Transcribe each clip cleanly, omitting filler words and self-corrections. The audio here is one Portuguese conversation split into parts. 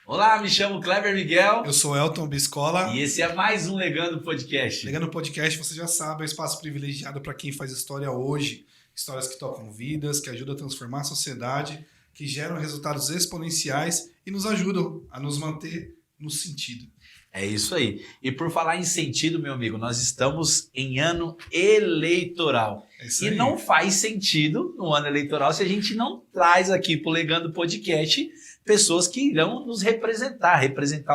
Olá, me chamo Kleber Miguel. Eu sou Elton Biscola. E esse é mais um Legando Podcast. Legando Podcast, você já sabe, é um espaço privilegiado para quem faz história hoje. Histórias que tocam vidas, que ajudam a transformar a sociedade, que geram resultados exponenciais e nos ajudam a nos manter no sentido. É isso aí. E por falar em sentido, meu amigo, nós estamos em ano eleitoral. É isso E aí. não faz sentido no ano eleitoral se a gente não traz aqui para o Legando Podcast pessoas que irão nos representar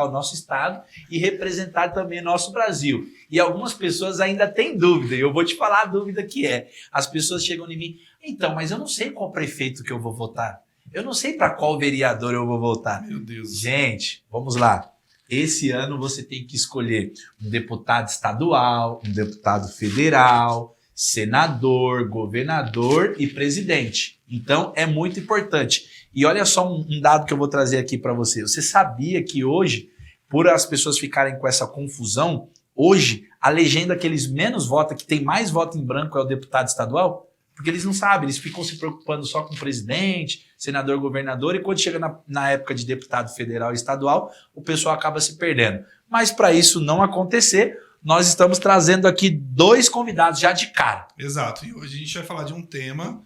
o nosso estado e representar também o nosso Brasil. E algumas pessoas ainda têm dúvida, e eu vou te falar a dúvida que é. As pessoas chegam em mim, então, mas eu não sei qual prefeito que eu vou votar. Eu não sei para qual vereador eu vou votar. Meu Deus. Gente, vamos lá. Esse ano você tem que escolher um deputado estadual, um deputado federal, senador, governador e presidente. Então, é muito importante. E olha só um dado que eu vou trazer aqui para você. Você sabia que hoje, por as pessoas ficarem com essa confusão, hoje a legenda que eles menos votam, que tem mais voto em branco, é o deputado estadual? Porque eles não sabem, eles ficam se preocupando só com o presidente, senador, governador, e quando chega na época de deputado federal e estadual, o pessoal acaba se perdendo. Mas para isso não acontecer, nós estamos trazendo aqui 2 convidados já de cara. Exato. E hoje a gente vai falar de um tema,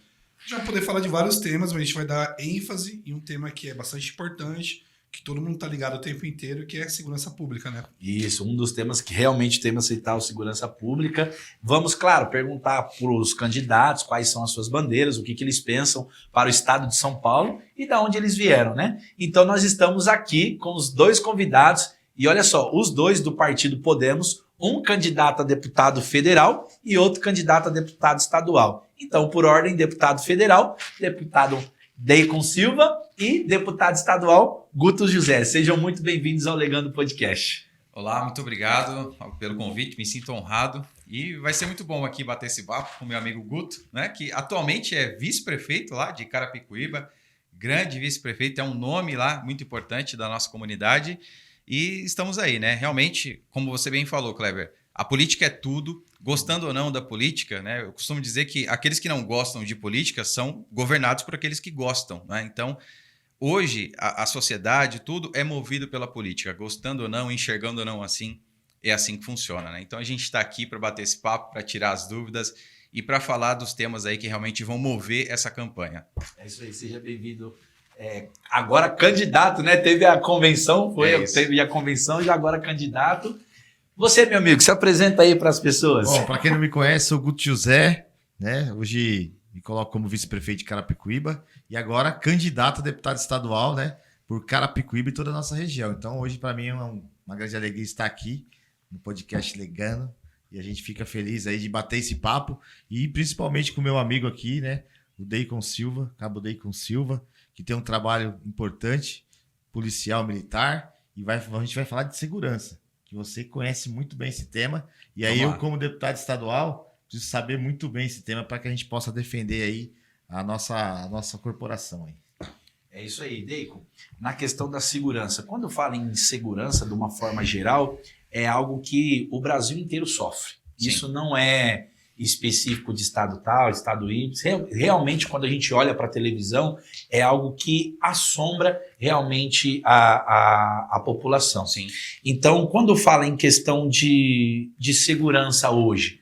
já vai poder falar de vários temas, mas a gente vai dar ênfase em um tema que é bastante importante, que todo mundo está ligado o tempo inteiro, que é segurança pública, né? Isso, um dos temas que realmente temos aceitar a segurança pública. Vamos, claro, perguntar para os candidatos quais são as suas bandeiras, o que eles pensam para o estado de São Paulo e de onde eles vieram, né? Então nós estamos aqui com os 2 convidados e olha só, os 2 do partido Podemos, um candidato a deputado federal e outro candidato a deputado estadual. Então, por ordem, deputado federal, deputado Deicon Silva e deputado estadual Guto José. Sejam muito bem-vindos ao Legando Podcast. Olá, muito obrigado pelo convite, me sinto honrado e vai ser muito bom aqui bater esse papo com meu amigo Guto, né, que atualmente é vice-prefeito lá de Carapicuíba, grande vice-prefeito, é um nome lá muito importante da nossa comunidade e estamos aí, né? Realmente, como você bem falou, Kleber, a política é tudo, gostando ou não da política, né? Eu costumo dizer que aqueles que não gostam de política são governados por aqueles que gostam, né? Então, hoje, a sociedade, tudo é movido pela política, gostando ou não, enxergando ou não assim, é assim que funciona, né? Então, a gente está aqui para bater esse papo, para tirar as dúvidas e para falar dos temas aí que realmente vão mover essa campanha. É isso aí, seja bem-vindo. Agora candidato, né? Teve a convenção, teve a convenção e agora candidato. Você, meu amigo, se apresenta aí para as pessoas. Bom, para quem não me conhece, sou o Guto José, né? Hoje me coloco como vice-prefeito de Carapicuíba e agora candidato a deputado estadual, né? Por Carapicuíba e toda a nossa região. Então, hoje, para mim, é uma grande alegria estar aqui no podcast Legando e a gente fica feliz aí de bater esse papo e principalmente com o meu amigo aqui, né? O Deicon Silva, Cabo Deicon Silva, que tem um trabalho importante, policial, militar, e a gente vai falar de segurança, que você conhece muito bem esse tema. E aí eu, como deputado estadual, preciso saber muito bem esse tema para que a gente possa defender aí a nossa corporação aí. É isso aí, Deicon. Na questão da segurança, quando fala em segurança de uma forma geral, é algo que o Brasil inteiro sofre. Sim. Isso não é específico de estado tal, estado Y. Realmente, quando a gente olha para a televisão, é algo que assombra realmente a população. Sim. Então, quando fala em questão de segurança hoje,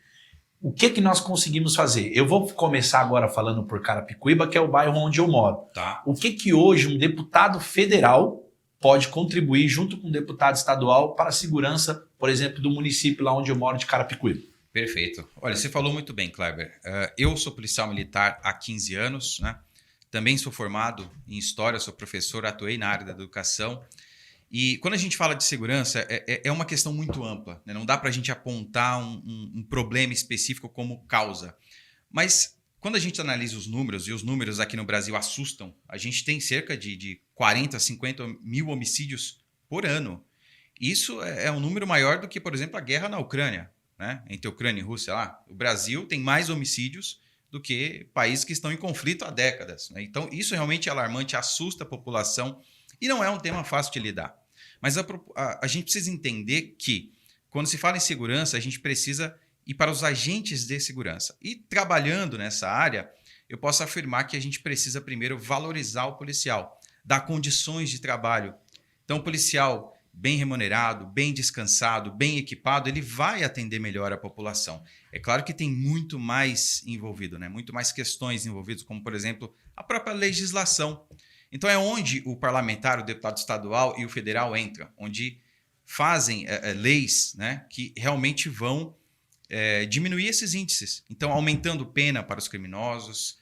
o que nós conseguimos fazer? Eu vou começar agora falando por Carapicuíba, que é o bairro onde eu moro. Tá. O que hoje um deputado federal pode contribuir junto com um deputado estadual para a segurança, por exemplo, do município lá onde eu moro, de Carapicuíba? Perfeito. Olha, você falou muito bem, Kleber. Eu sou policial militar há 15 anos, né? Também sou formado em História, sou professor, atuei na área da educação. E quando a gente fala de segurança, é uma questão muito ampla, né? Não dá para a gente apontar um problema específico como causa. Mas quando a gente analisa os números, e os números aqui no Brasil assustam, a gente tem cerca de 40, 50 mil homicídios por ano. Isso é um número maior do que, por exemplo, a guerra na Ucrânia, né? Entre Ucrânia e Rússia lá. O Brasil tem mais homicídios do que países que estão em conflito há décadas, né? Então, isso realmente é alarmante, assusta a população e não é um tema fácil de lidar. Mas a gente precisa entender que, quando se fala em segurança, a gente precisa ir para os agentes de segurança. E trabalhando nessa área, eu posso afirmar que a gente precisa primeiro valorizar o policial, dar condições de trabalho Então, o policial bem remunerado, bem descansado, bem equipado, ele vai atender melhor a população. É claro que tem muito mais envolvido, né? Muito mais questões envolvidas, como, por exemplo, a própria legislação. Então, é onde o parlamentar, o deputado estadual e o federal entram, onde fazem leis, né, que realmente vão diminuir esses índices. Então, aumentando pena para os criminosos,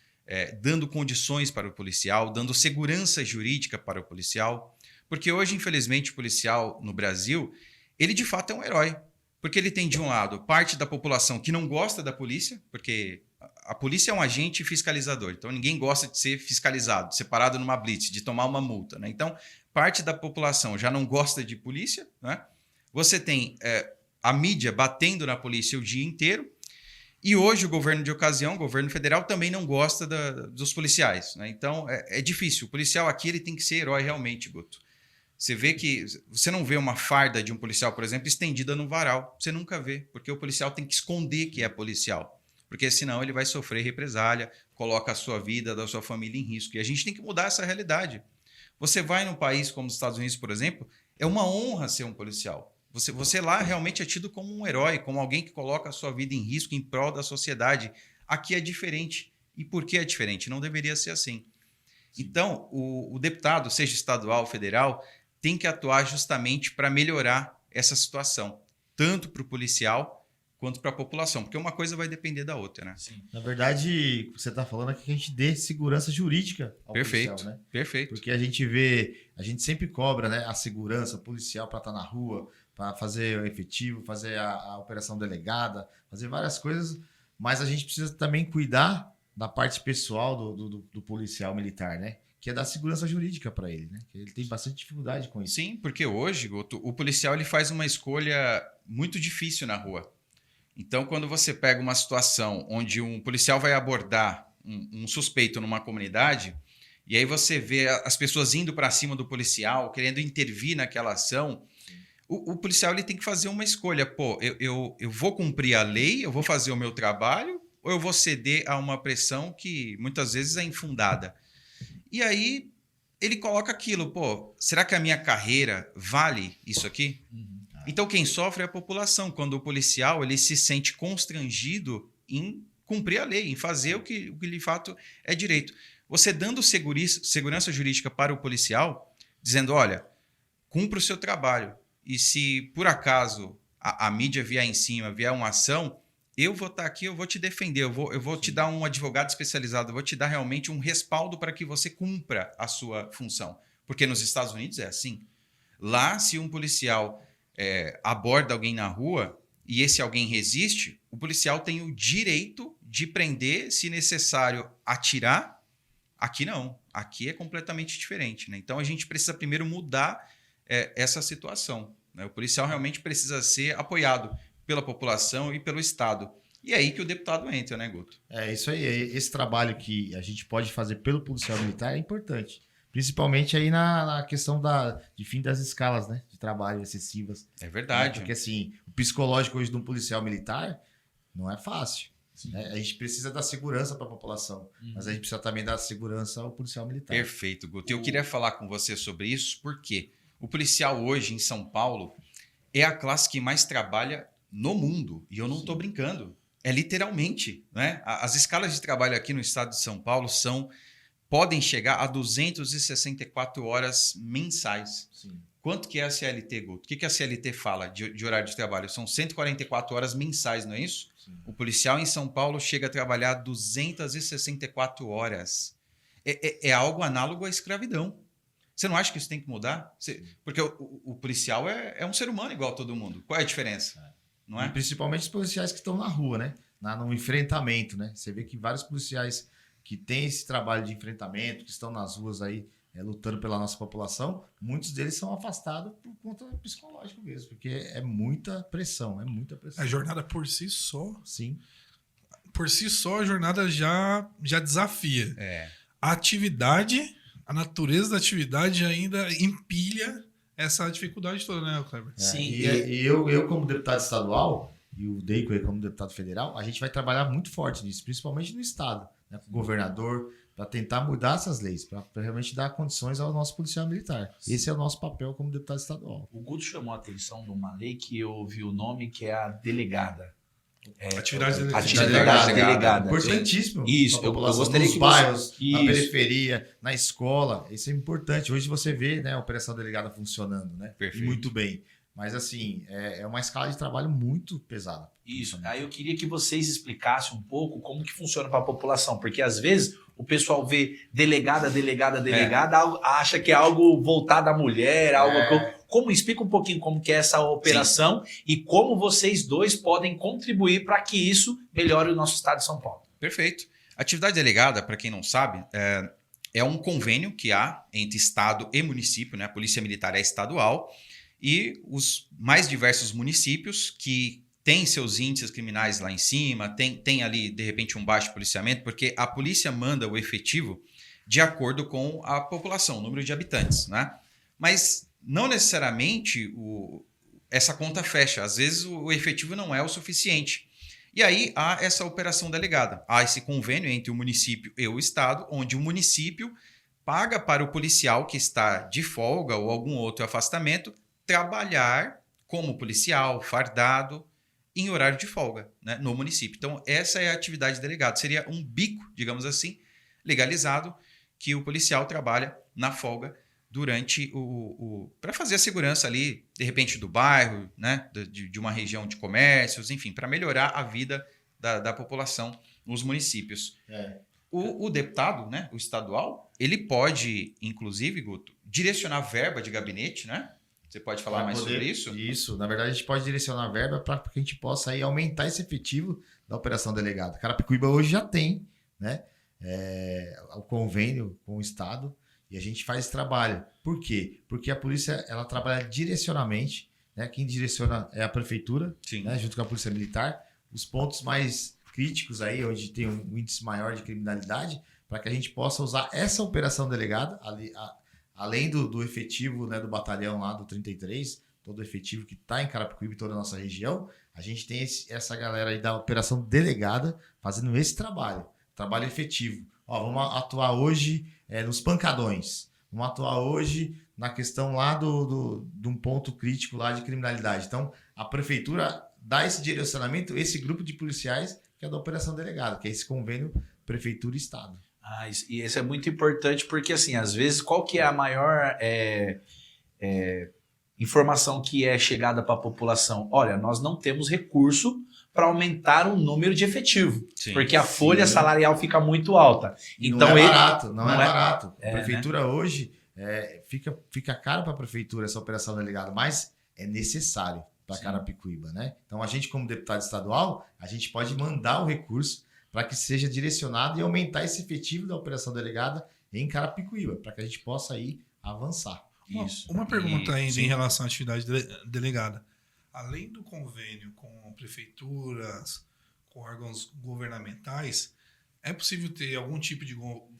dando condições para o policial, dando segurança jurídica para o policial. Porque hoje, infelizmente, o policial no Brasil, ele de fato é um herói. Porque ele tem, de um lado, parte da população que não gosta da polícia, porque a polícia é um agente fiscalizador. Então, ninguém gosta de ser fiscalizado, de ser parado numa blitz, de tomar uma multa, né? Então, parte da população já não gosta de polícia, né? Você tem a mídia batendo na polícia o dia inteiro. E hoje o governo de ocasião, o governo federal, também não gosta dos policiais, né? Então, é difícil. O policial aqui ele tem que ser herói realmente, Guto. Você vê que você não vê uma farda de um policial, por exemplo, estendida no varal. Você nunca vê, porque o policial tem que esconder que é policial. Porque senão ele vai sofrer represália, coloca a sua vida, da sua família em risco. E a gente tem que mudar essa realidade. Você vai num país como os Estados Unidos, por exemplo, é uma honra ser um policial. Você lá realmente é tido como um herói, como alguém que coloca a sua vida em risco em prol da sociedade. Aqui é diferente. E por que é diferente? Não deveria ser assim. Então, o deputado, seja estadual ou federal, tem que atuar justamente para melhorar essa situação, tanto para o policial quanto para a população, porque uma coisa vai depender da outra, né? Sim. Na verdade, o que você está falando é que a gente dê segurança jurídica ao Perfeito, policial, né? perfeito. Porque a gente sempre cobra, né, a segurança policial para estar na rua, para fazer o efetivo, fazer a operação delegada, fazer várias coisas, mas a gente precisa também cuidar da parte pessoal do policial militar, né? Que é dar segurança jurídica para ele, né? Que ele tem bastante dificuldade com isso. Sim, porque hoje, Guto, o policial ele faz uma escolha muito difícil na rua. Então, quando você pega uma situação onde um policial vai abordar um suspeito numa comunidade, e aí você vê as pessoas indo para cima do policial, querendo intervir naquela ação, o policial ele tem que fazer uma escolha. Pô, eu vou cumprir a lei, eu vou fazer o meu trabalho, ou eu vou ceder a uma pressão que muitas vezes é infundada? E aí ele coloca aquilo, pô, será que a minha carreira vale isso aqui? Então quem sofre é a população, quando o policial ele se sente constrangido em cumprir a lei, em fazer o que de fato é direito. Você dando segurança jurídica para o policial, dizendo, olha, cumpra o seu trabalho. E se por acaso a mídia vier em cima, vier uma ação, eu vou estar aqui, eu vou te defender, eu vou te dar um advogado especializado, eu vou te dar realmente um respaldo para que você cumpra a sua função. Porque nos Estados Unidos é assim. Lá, se um policial aborda alguém na rua e esse alguém resiste, o policial tem o direito de prender, se necessário, atirar. Aqui não. Aqui é completamente diferente, né? Então, a gente precisa primeiro mudar essa situação, né? O policial realmente precisa ser apoiado pela população e pelo Estado. E é aí que o deputado entra, né, Guto? É isso aí. Esse trabalho que a gente pode fazer pelo policial militar é importante. Principalmente aí na questão de fim das escalas, né, de trabalho excessivas. É verdade. Porque assim, o psicológico hoje de um policial militar não é fácil. Né? A gente precisa dar segurança para a população, mas a gente precisa também dar segurança ao policial militar. Perfeito, Guto. Eu queria falar com você sobre isso porque o policial hoje em São Paulo é a classe que mais trabalha no mundo. E eu não estou brincando. É literalmente, né? As escalas de trabalho aqui no estado de São Paulo podem chegar a 264 horas mensais. Sim. Quanto que é a CLT, Guto? O que a CLT fala de horário de trabalho? São 144 horas mensais, não é isso? Sim. O policial em São Paulo chega a trabalhar 264 horas. É algo análogo à escravidão. Você não acha que isso tem que mudar? Porque o policial é um ser humano igual a todo mundo. Qual é a diferença? Não é? E principalmente os policiais que estão na rua, né? No enfrentamento, né? Você vê que vários policiais que têm esse trabalho de enfrentamento, que estão nas ruas aí lutando pela nossa população, muitos deles são afastados por conta psicológica mesmo, porque é muita pressão, é muita pressão. A jornada por si só, Sim. por si só, a jornada já desafia. A atividade, a natureza da atividade ainda empilha essa dificuldade toda, né, Kleber? Sim. E eu, como deputado estadual, e o Deico como deputado federal, a gente vai trabalhar muito forte nisso, principalmente no estado. né, com o governador, para tentar mudar essas leis, para realmente dar condições ao nosso policial militar. Esse é o nosso papel como deputado estadual. O Guto chamou a atenção de uma lei que eu ouvi o nome, que é a delegada. Atividade delegada. Atividade delegada. Importantíssimo. Isso, eu gostaria nos que bairros, você... na Isso. periferia, na escola. Isso é importante. Hoje você vê, né, a operação delegada funcionando, né? Perfeito. E muito bem. Mas, assim, é uma escala de trabalho muito pesada. Isso. Aí eu queria que vocês explicassem um pouco como que funciona para a população, porque às vezes o pessoal vê delegada, acha que é algo voltado à mulher, Como explica um pouquinho como que é essa operação e como vocês dois podem contribuir para que isso melhore o nosso estado de São Paulo. Perfeito. Atividade delegada, para quem não sabe, é um convênio que há entre Estado e município, né? A Polícia Militar é estadual, e os mais diversos municípios que têm seus índices criminais lá em cima, tem ali, de repente, um baixo policiamento, porque a polícia manda o efetivo de acordo com a população, o número de habitantes, né? Mas não necessariamente essa conta fecha. Às vezes o efetivo não é o suficiente. E aí há essa operação delegada. Há esse convênio entre o município e o Estado, onde o município paga para o policial que está de folga ou algum outro afastamento trabalhar como policial, fardado, em horário de folga, né, no município. Então, essa é a atividade delegada. Seria um bico, digamos assim, legalizado, que o policial trabalha na folga durante para fazer a segurança ali, de repente, do bairro, né, de uma região de comércios, enfim, para melhorar a vida da população nos municípios. O deputado, né, o estadual, ele pode, inclusive, Guto, direcionar verba de gabinete, né? Você pode falar mais sobre isso? Isso. Na verdade, a gente pode direcionar verba para que a gente possa aí aumentar esse efetivo da operação delegada. Carapicuíba hoje já tem, né, o convênio com o Estado, e a gente faz esse trabalho. Por quê? Porque a polícia ela trabalha direcionalmente, né? Quem direciona é a prefeitura, né, junto com a polícia militar. Os pontos mais críticos aí, onde tem um índice maior de criminalidade, para que a gente possa usar essa operação delegada, além do efetivo, né, do batalhão lá do 33, todo o efetivo que está em Carapicuíba e toda a nossa região, a gente tem essa galera aí da operação delegada fazendo esse trabalho efetivo. Vamos atuar hoje nos pancadões, vamos atuar hoje na questão lá de um ponto crítico lá de criminalidade. Então, a prefeitura dá esse direcionamento, esse grupo de policiais que é da operação delegada, que é esse convênio prefeitura e Estado. E isso é muito importante porque, assim, às vezes, qual que é a maior informação que é chegada para a população? Olha, nós não temos recurso para aumentar o número de efetivo, porque a folha salarial fica muito alta. Então, não é barato, não é barato. A né? prefeitura hoje fica caro para a prefeitura essa operação delegada, mas é necessário para Carapicuíba, né? Então, a gente, como deputado estadual, a gente pode mandar o recurso para que seja direcionado e aumentar esse efetivo da operação delegada em Carapicuíba, para que a gente possa aí avançar. Uma pergunta ainda em relação à atividade delegada. Além do convênio com prefeituras, com órgãos governamentais, é possível ter algum tipo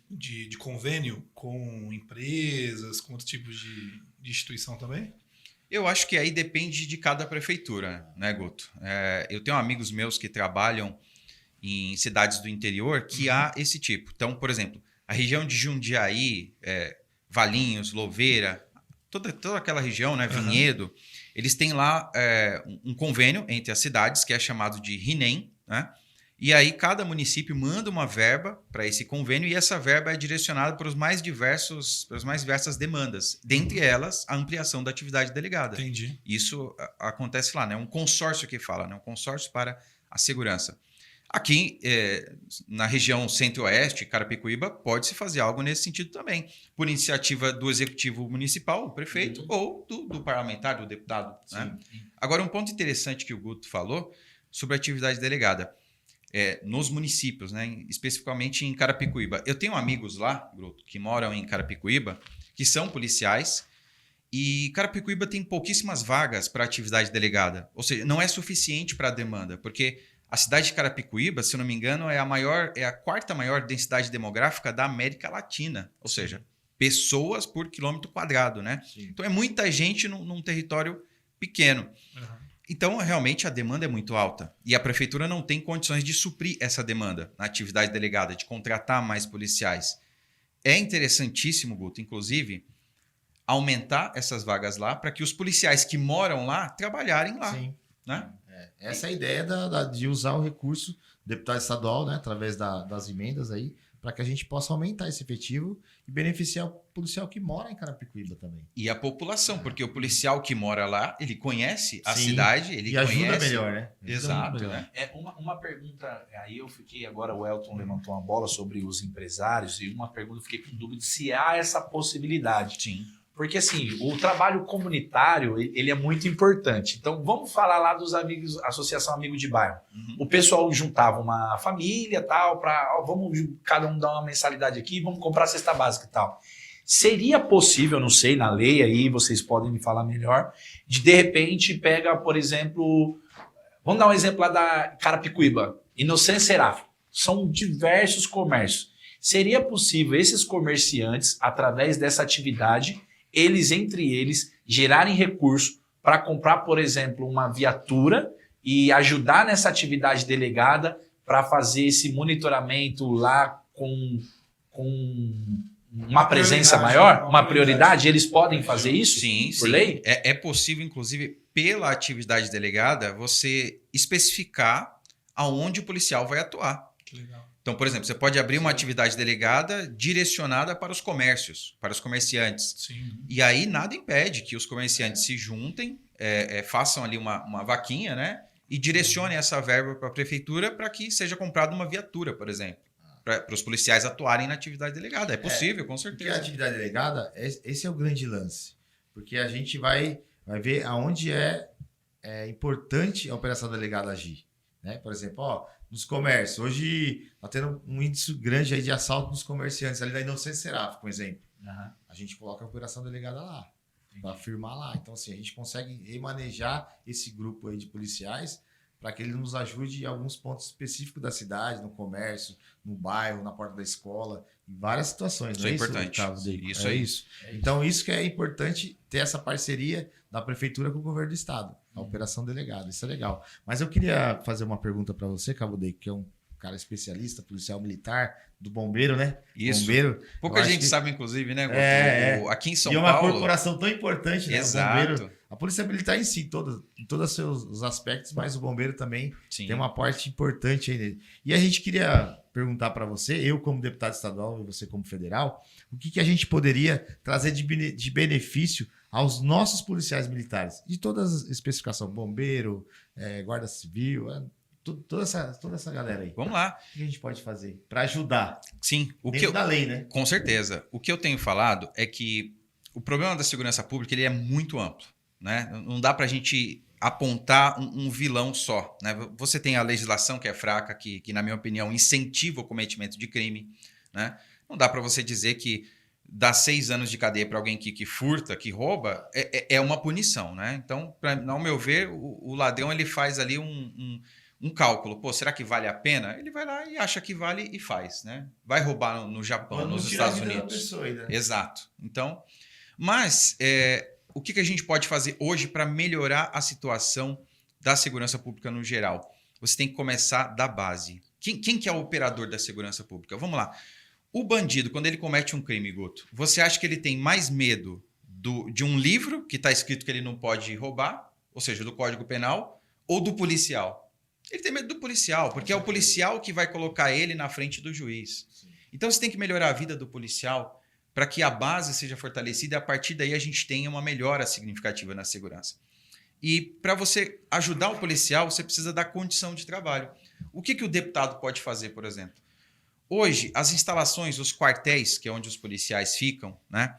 de convênio com empresas, com outros tipos de instituição também? Eu acho que aí depende de cada prefeitura, né, Guto? Eu tenho amigos meus que trabalham em cidades do interior que há esse tipo. Então, por exemplo, a região de Jundiaí, Valinhos, Louveira, toda aquela região, né, Vinhedo, eles têm lá um convênio entre as cidades que é chamado de RINEM, né? E aí cada município manda uma verba para esse convênio e essa verba é direcionada para as mais diversas demandas, dentre elas a ampliação da atividade delegada. Entendi. Isso acontece lá, né? Um consórcio que fala, né? Um consórcio para a segurança. Aqui, na região centro-oeste, Carapicuíba, pode-se fazer algo nesse sentido também, por iniciativa do executivo municipal, o prefeito, ou do parlamentar, do deputado. Né? Agora, um ponto interessante que o Guto falou sobre a atividade delegada. Nos municípios, né, especificamente em Carapicuíba. Eu tenho amigos lá, Guto, que moram em Carapicuíba, que são policiais, e Carapicuíba tem pouquíssimas vagas para atividade delegada. Ou seja, não é suficiente para a demanda, porque a cidade de Carapicuíba, se eu não me engano, é a quarta maior densidade demográfica da América Latina. Ou seja, pessoas por quilômetro quadrado, né? Então é muita gente num território pequeno. Então, realmente, a demanda é muito alta. E a prefeitura não tem condições de suprir essa demanda na atividade delegada, de contratar mais policiais. É interessantíssimo, Guto, inclusive, aumentar essas vagas lá para que os policiais que moram lá trabalharem lá. Sim. Né? Essa é a ideia de usar o recurso do deputado estadual, né, através das emendas aí, para que a gente possa aumentar esse efetivo e beneficiar o policial que mora em Carapicuíba também. E a população, porque o policial que mora lá, ele conhece a Sim. cidade, ele E conhece... ajuda melhor, né? Ajuda Exato, muito melhor. né? Uma pergunta, aí eu fiquei, agora o Elton levantou uma bola sobre os empresários, e uma pergunta eu fiquei com dúvida se há essa possibilidade. Sim. Porque assim, o trabalho comunitário, ele é muito importante. Então, vamos falar lá dos amigos, Associação Amigo de Bairro. Uhum. O pessoal juntava uma família, tal, para vamos cada um dar uma mensalidade aqui, vamos comprar cesta básica e tal. Seria possível, não sei, na lei aí, vocês podem me falar melhor, de repente pega, por exemplo, vamos dar um exemplo lá da Carapicuíba, Inocêncio Seráfico. São diversos comércios. Seria possível esses comerciantes, através dessa atividade, eles, entre eles, gerarem recurso para comprar, por exemplo, uma viatura e ajudar nessa atividade delegada para fazer esse monitoramento lá com uma presença maior, uma prioridade? Eles podem fazer isso? Sim, por sim. lei? É possível, inclusive, pela atividade delegada, você especificar aonde o policial vai atuar. Que legal. Então, por exemplo, você pode abrir uma atividade delegada direcionada para os comércios, para os comerciantes. Sim. E aí nada impede que os comerciantes se juntem, façam ali uma vaquinha, né? E direcionem essa verba para a prefeitura para que seja comprada uma viatura, por exemplo. Para os policiais atuarem na atividade delegada. É possível, com Porque a certeza. atividade delegada, esse é o grande lance. Porque a gente vai ver aonde é importante a operação delegada agir. Né? Por exemplo, nos comércios. Hoje está tendo um índice grande aí de assalto dos comerciantes, ali da Inocêncio Seráfico, por exemplo. Uhum. A gente coloca a operação delegada lá, para firmar lá. Então, assim, a gente consegue remanejar esse grupo aí de policiais para que ele nos ajude em alguns pontos específicos da cidade, no comércio, no bairro, na porta da escola, em várias situações. Isso é importante. Isso aí. Isso. Então, isso que é importante ter essa parceria da prefeitura com o governo do estado, a operação delegada. Isso é legal. Mas eu queria fazer uma pergunta para você, Cabo Dei, que é um cara especialista, policial militar, do bombeiro, né? Isso. Bombeiro. Pouca Eu acho gente que- sabe, inclusive, né, Guto? Aqui em São e é uma Paulo... corporação tão importante, né? Exato. O bombeiro, a polícia militar em si, em todos os seus aspectos, mas o bombeiro também Sim. tem uma parte importante aí nele. E a gente queria perguntar para você, eu como deputado estadual e você como federal, o que a gente poderia trazer de benefício aos nossos policiais militares, de todas as especificações, bombeiro, guarda civil, toda essa galera aí. Vamos lá. O que a gente pode fazer para ajudar? Sim. Dentro da lei, né? Com certeza. O que eu tenho falado é que o problema da segurança pública ele é muito amplo. Né? Não dá para a gente apontar um vilão só. Né? Você tem a legislação que é fraca, que, na minha opinião, incentiva o cometimento de crime. Né? Não dá para você dizer que dar 6 anos de cadeia para alguém que furta, que rouba, é uma punição. Né? Então, ao meu ver, o ladrão ele faz ali um cálculo. Pô, será que vale a pena? Ele vai lá e acha que vale e faz. Né? Vai roubar no Japão, nos Estados Unidos. Exato. Então, mas o que a gente pode fazer hoje para melhorar a situação da segurança pública no geral? Você tem que começar da base. Quem que é o operador da segurança pública? Vamos lá. O bandido, quando ele comete um crime, Guto, você acha que ele tem mais medo de um livro que está escrito que ele não pode roubar, ou seja, do Código Penal, ou do policial? Ele tem medo do policial, porque é o policial que vai colocar ele na frente do juiz. Então você tem que melhorar a vida do policial para que a base seja fortalecida e a partir daí a gente tenha uma melhora significativa na segurança. E para você ajudar o policial, você precisa dar condição de trabalho. O que o deputado pode fazer, por exemplo? Hoje, as instalações, os quartéis, que é onde os policiais ficam, né?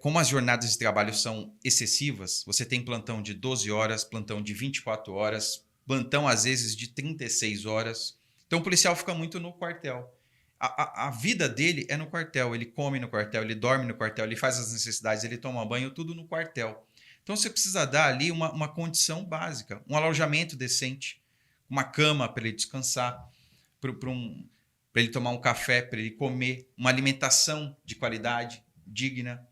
Como as jornadas de trabalho são excessivas, você tem plantão de 12 horas, plantão de 24 horas, plantão às vezes de 36 horas. Então o policial fica muito no quartel. A vida dele é no quartel, ele come no quartel, ele dorme no quartel, ele faz as necessidades, ele toma banho, tudo no quartel. Então você precisa dar ali uma condição básica, um alojamento decente, uma cama para ele descansar, para ele tomar um café, para ele comer, uma alimentação de qualidade, digna.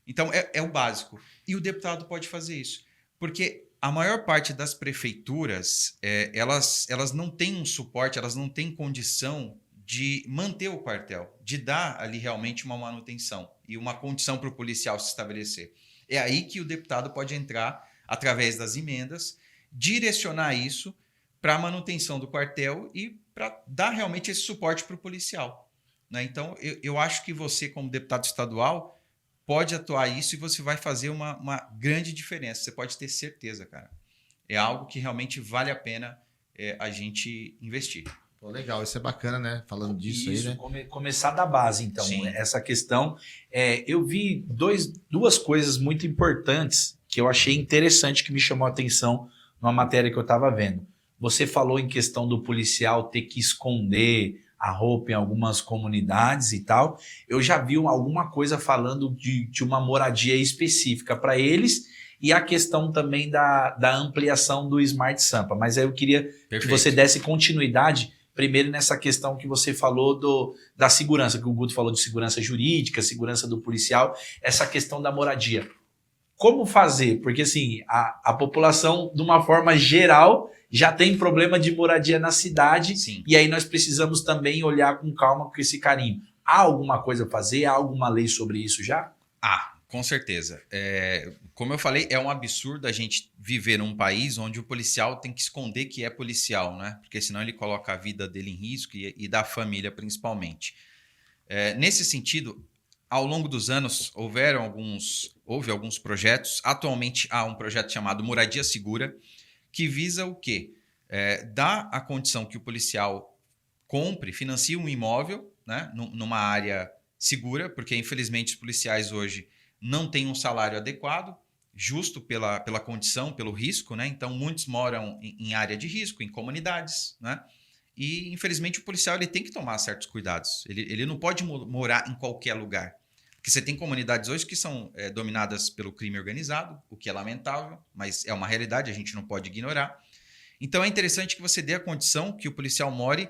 Então é o básico. E o deputado pode fazer isso, porque A maior parte das prefeituras, elas não têm um suporte, elas não têm condição de manter o quartel, de dar ali realmente uma manutenção e uma condição para o policial se estabelecer. É aí que o deputado pode entrar, através das emendas, direcionar isso para a manutenção do quartel e para dar realmente esse suporte para o policial, né? Então, eu acho que você, como deputado estadual, pode atuar isso e você vai fazer uma grande diferença. Você pode ter certeza, cara. É algo que realmente vale a pena a gente investir. Pô, legal, isso é bacana, né? Falando disso aí, né? Começar da base, então. Sim. Essa questão. Eu vi duas coisas muito importantes que eu achei interessante, que me chamou a atenção numa matéria que eu estava vendo. Você falou em questão do policial ter que esconder a roupa em algumas comunidades e tal. Eu já vi alguma coisa falando de uma moradia específica para eles e a questão também da ampliação do Smart Sampa. Mas aí eu queria que você desse continuidade primeiro nessa questão que você falou da segurança, que o Guto falou de segurança jurídica, segurança do policial, essa questão da moradia. Como fazer? Porque assim, a população, de uma forma geral, já tem problema de moradia na cidade. Sim. E aí nós precisamos também olhar com calma, com esse carinho. Há alguma coisa a fazer? Há alguma lei sobre isso já? Com certeza. Como eu falei, é um absurdo a gente viver num país onde o policial tem que esconder que é policial, né? Porque senão ele coloca a vida dele em risco e da família principalmente. Nesse sentido, ao longo dos anos, houve alguns projetos. Atualmente há um projeto chamado Moradia Segura, que visa o quê? Dar a condição que o policial financie um imóvel, né, numa área segura, porque infelizmente os policiais hoje não têm um salário adequado, justo pela condição, pelo risco, né? Então muitos moram em área de risco, em comunidades, né? E infelizmente o policial ele tem que tomar certos cuidados. Ele não pode morar em qualquer lugar. Porque você tem comunidades hoje que são dominadas pelo crime organizado, o que é lamentável, mas é uma realidade, a gente não pode ignorar. Então é interessante que você dê a condição que o policial more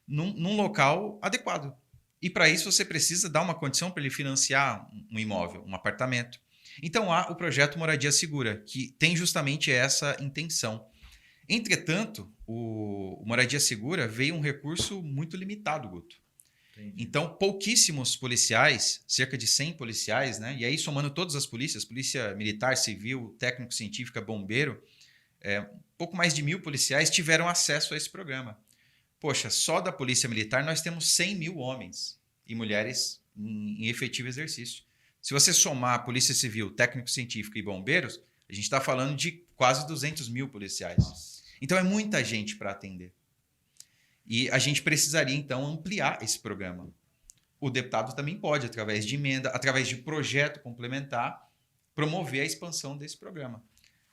num local adequado. E para isso você precisa dar uma condição para ele financiar um imóvel, um apartamento. Então há o projeto Moradia Segura, que tem justamente essa intenção. Entretanto, o Moradia Segura veio um recurso muito limitado, Guto. Então, pouquíssimos policiais, cerca de 100 policiais, né? E aí somando todas as polícias, polícia militar, civil, técnico-científica, bombeiro, pouco mais de 1.000 policiais tiveram acesso a esse programa. Poxa, só da polícia militar nós temos 100 mil homens e mulheres em efetivo exercício. Se você somar polícia civil, técnico-científica e bombeiros, a gente está falando de quase 200 mil policiais. Nossa. Então é muita gente para atender. E a gente precisaria, então, ampliar esse programa. O deputado também pode, através de emenda, através de projeto complementar, promover a expansão desse programa.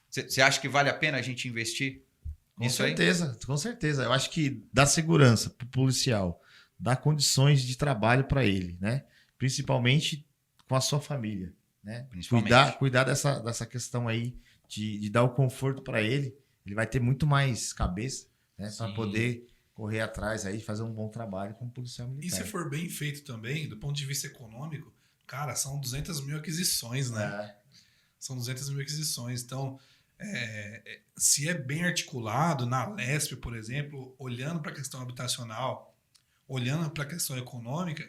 Você acha que vale a pena a gente investir nisso aí? Com certeza. Eu acho que dá segurança para o policial, dá condições de trabalho para ele, né? Principalmente com a sua família, né? Cuidar dessa questão aí de dar o conforto para ele. Ele vai ter muito mais cabeça, né? Para poder correr atrás aí, fazer um bom trabalho como policial militar. E se for bem feito também, do ponto de vista econômico, cara, são 200 mil aquisições, né? São 200 mil aquisições. Então, se é bem articulado na LESP, por exemplo, olhando para a questão habitacional, olhando para a questão econômica,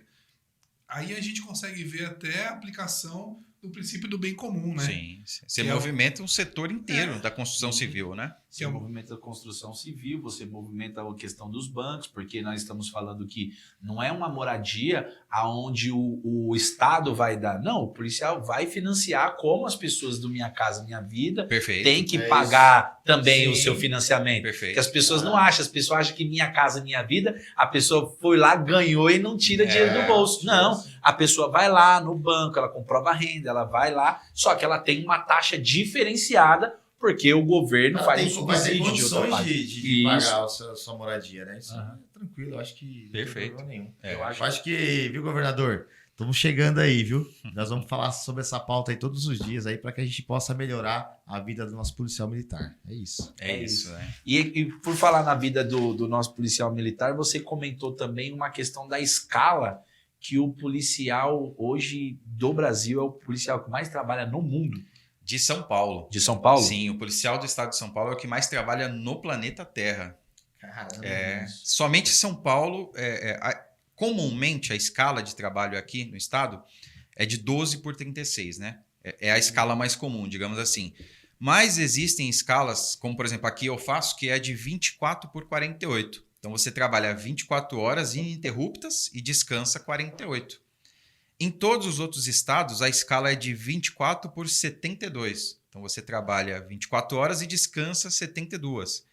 aí a gente consegue ver até a aplicação do princípio do bem comum, né? Sim. Você movimenta um setor inteiro da construção civil, né? Você movimenta a construção civil, você movimenta a questão dos bancos, porque nós estamos falando que não é uma moradia aonde o Estado vai dar. Não, o policial vai financiar como as pessoas do Minha Casa Minha Vida têm que pagar também o seu financiamento. Perfeito. Porque as pessoas não acham, as pessoas acham que Minha Casa Minha Vida, a pessoa foi lá, ganhou e não tira dinheiro do bolso. Não, a pessoa vai lá no banco, ela comprova a renda, ela vai lá, só que ela tem uma taxa diferenciada porque o governo faz um subsídio de outra parte. De pagar a sua moradia, né? Isso é tranquilo, eu acho que perfeito. Não tem problema nenhum. Eu acho que, viu, governador? Estamos chegando aí, viu? Nós vamos falar sobre essa pauta aí todos os dias aí para que a gente possa melhorar a vida do nosso policial militar. É isso. É isso, né? E por falar na vida do nosso policial militar, você comentou também uma questão da escala que o policial hoje do Brasil é o policial que mais trabalha no mundo. De São Paulo. De São Paulo? Sim, o policial do estado de São Paulo é o que mais trabalha no planeta Terra. Caramba. Somente São Paulo, comumente a escala de trabalho aqui no estado é de 12 por 36, né? É a escala mais comum, digamos assim. Mas existem escalas, como por exemplo aqui eu faço, que é de 24 por 48. Então você trabalha 24 horas ininterruptas e descansa 48. Em todos os outros estados, a escala é de 24 por 72. Então você trabalha 24 horas e descansa 72.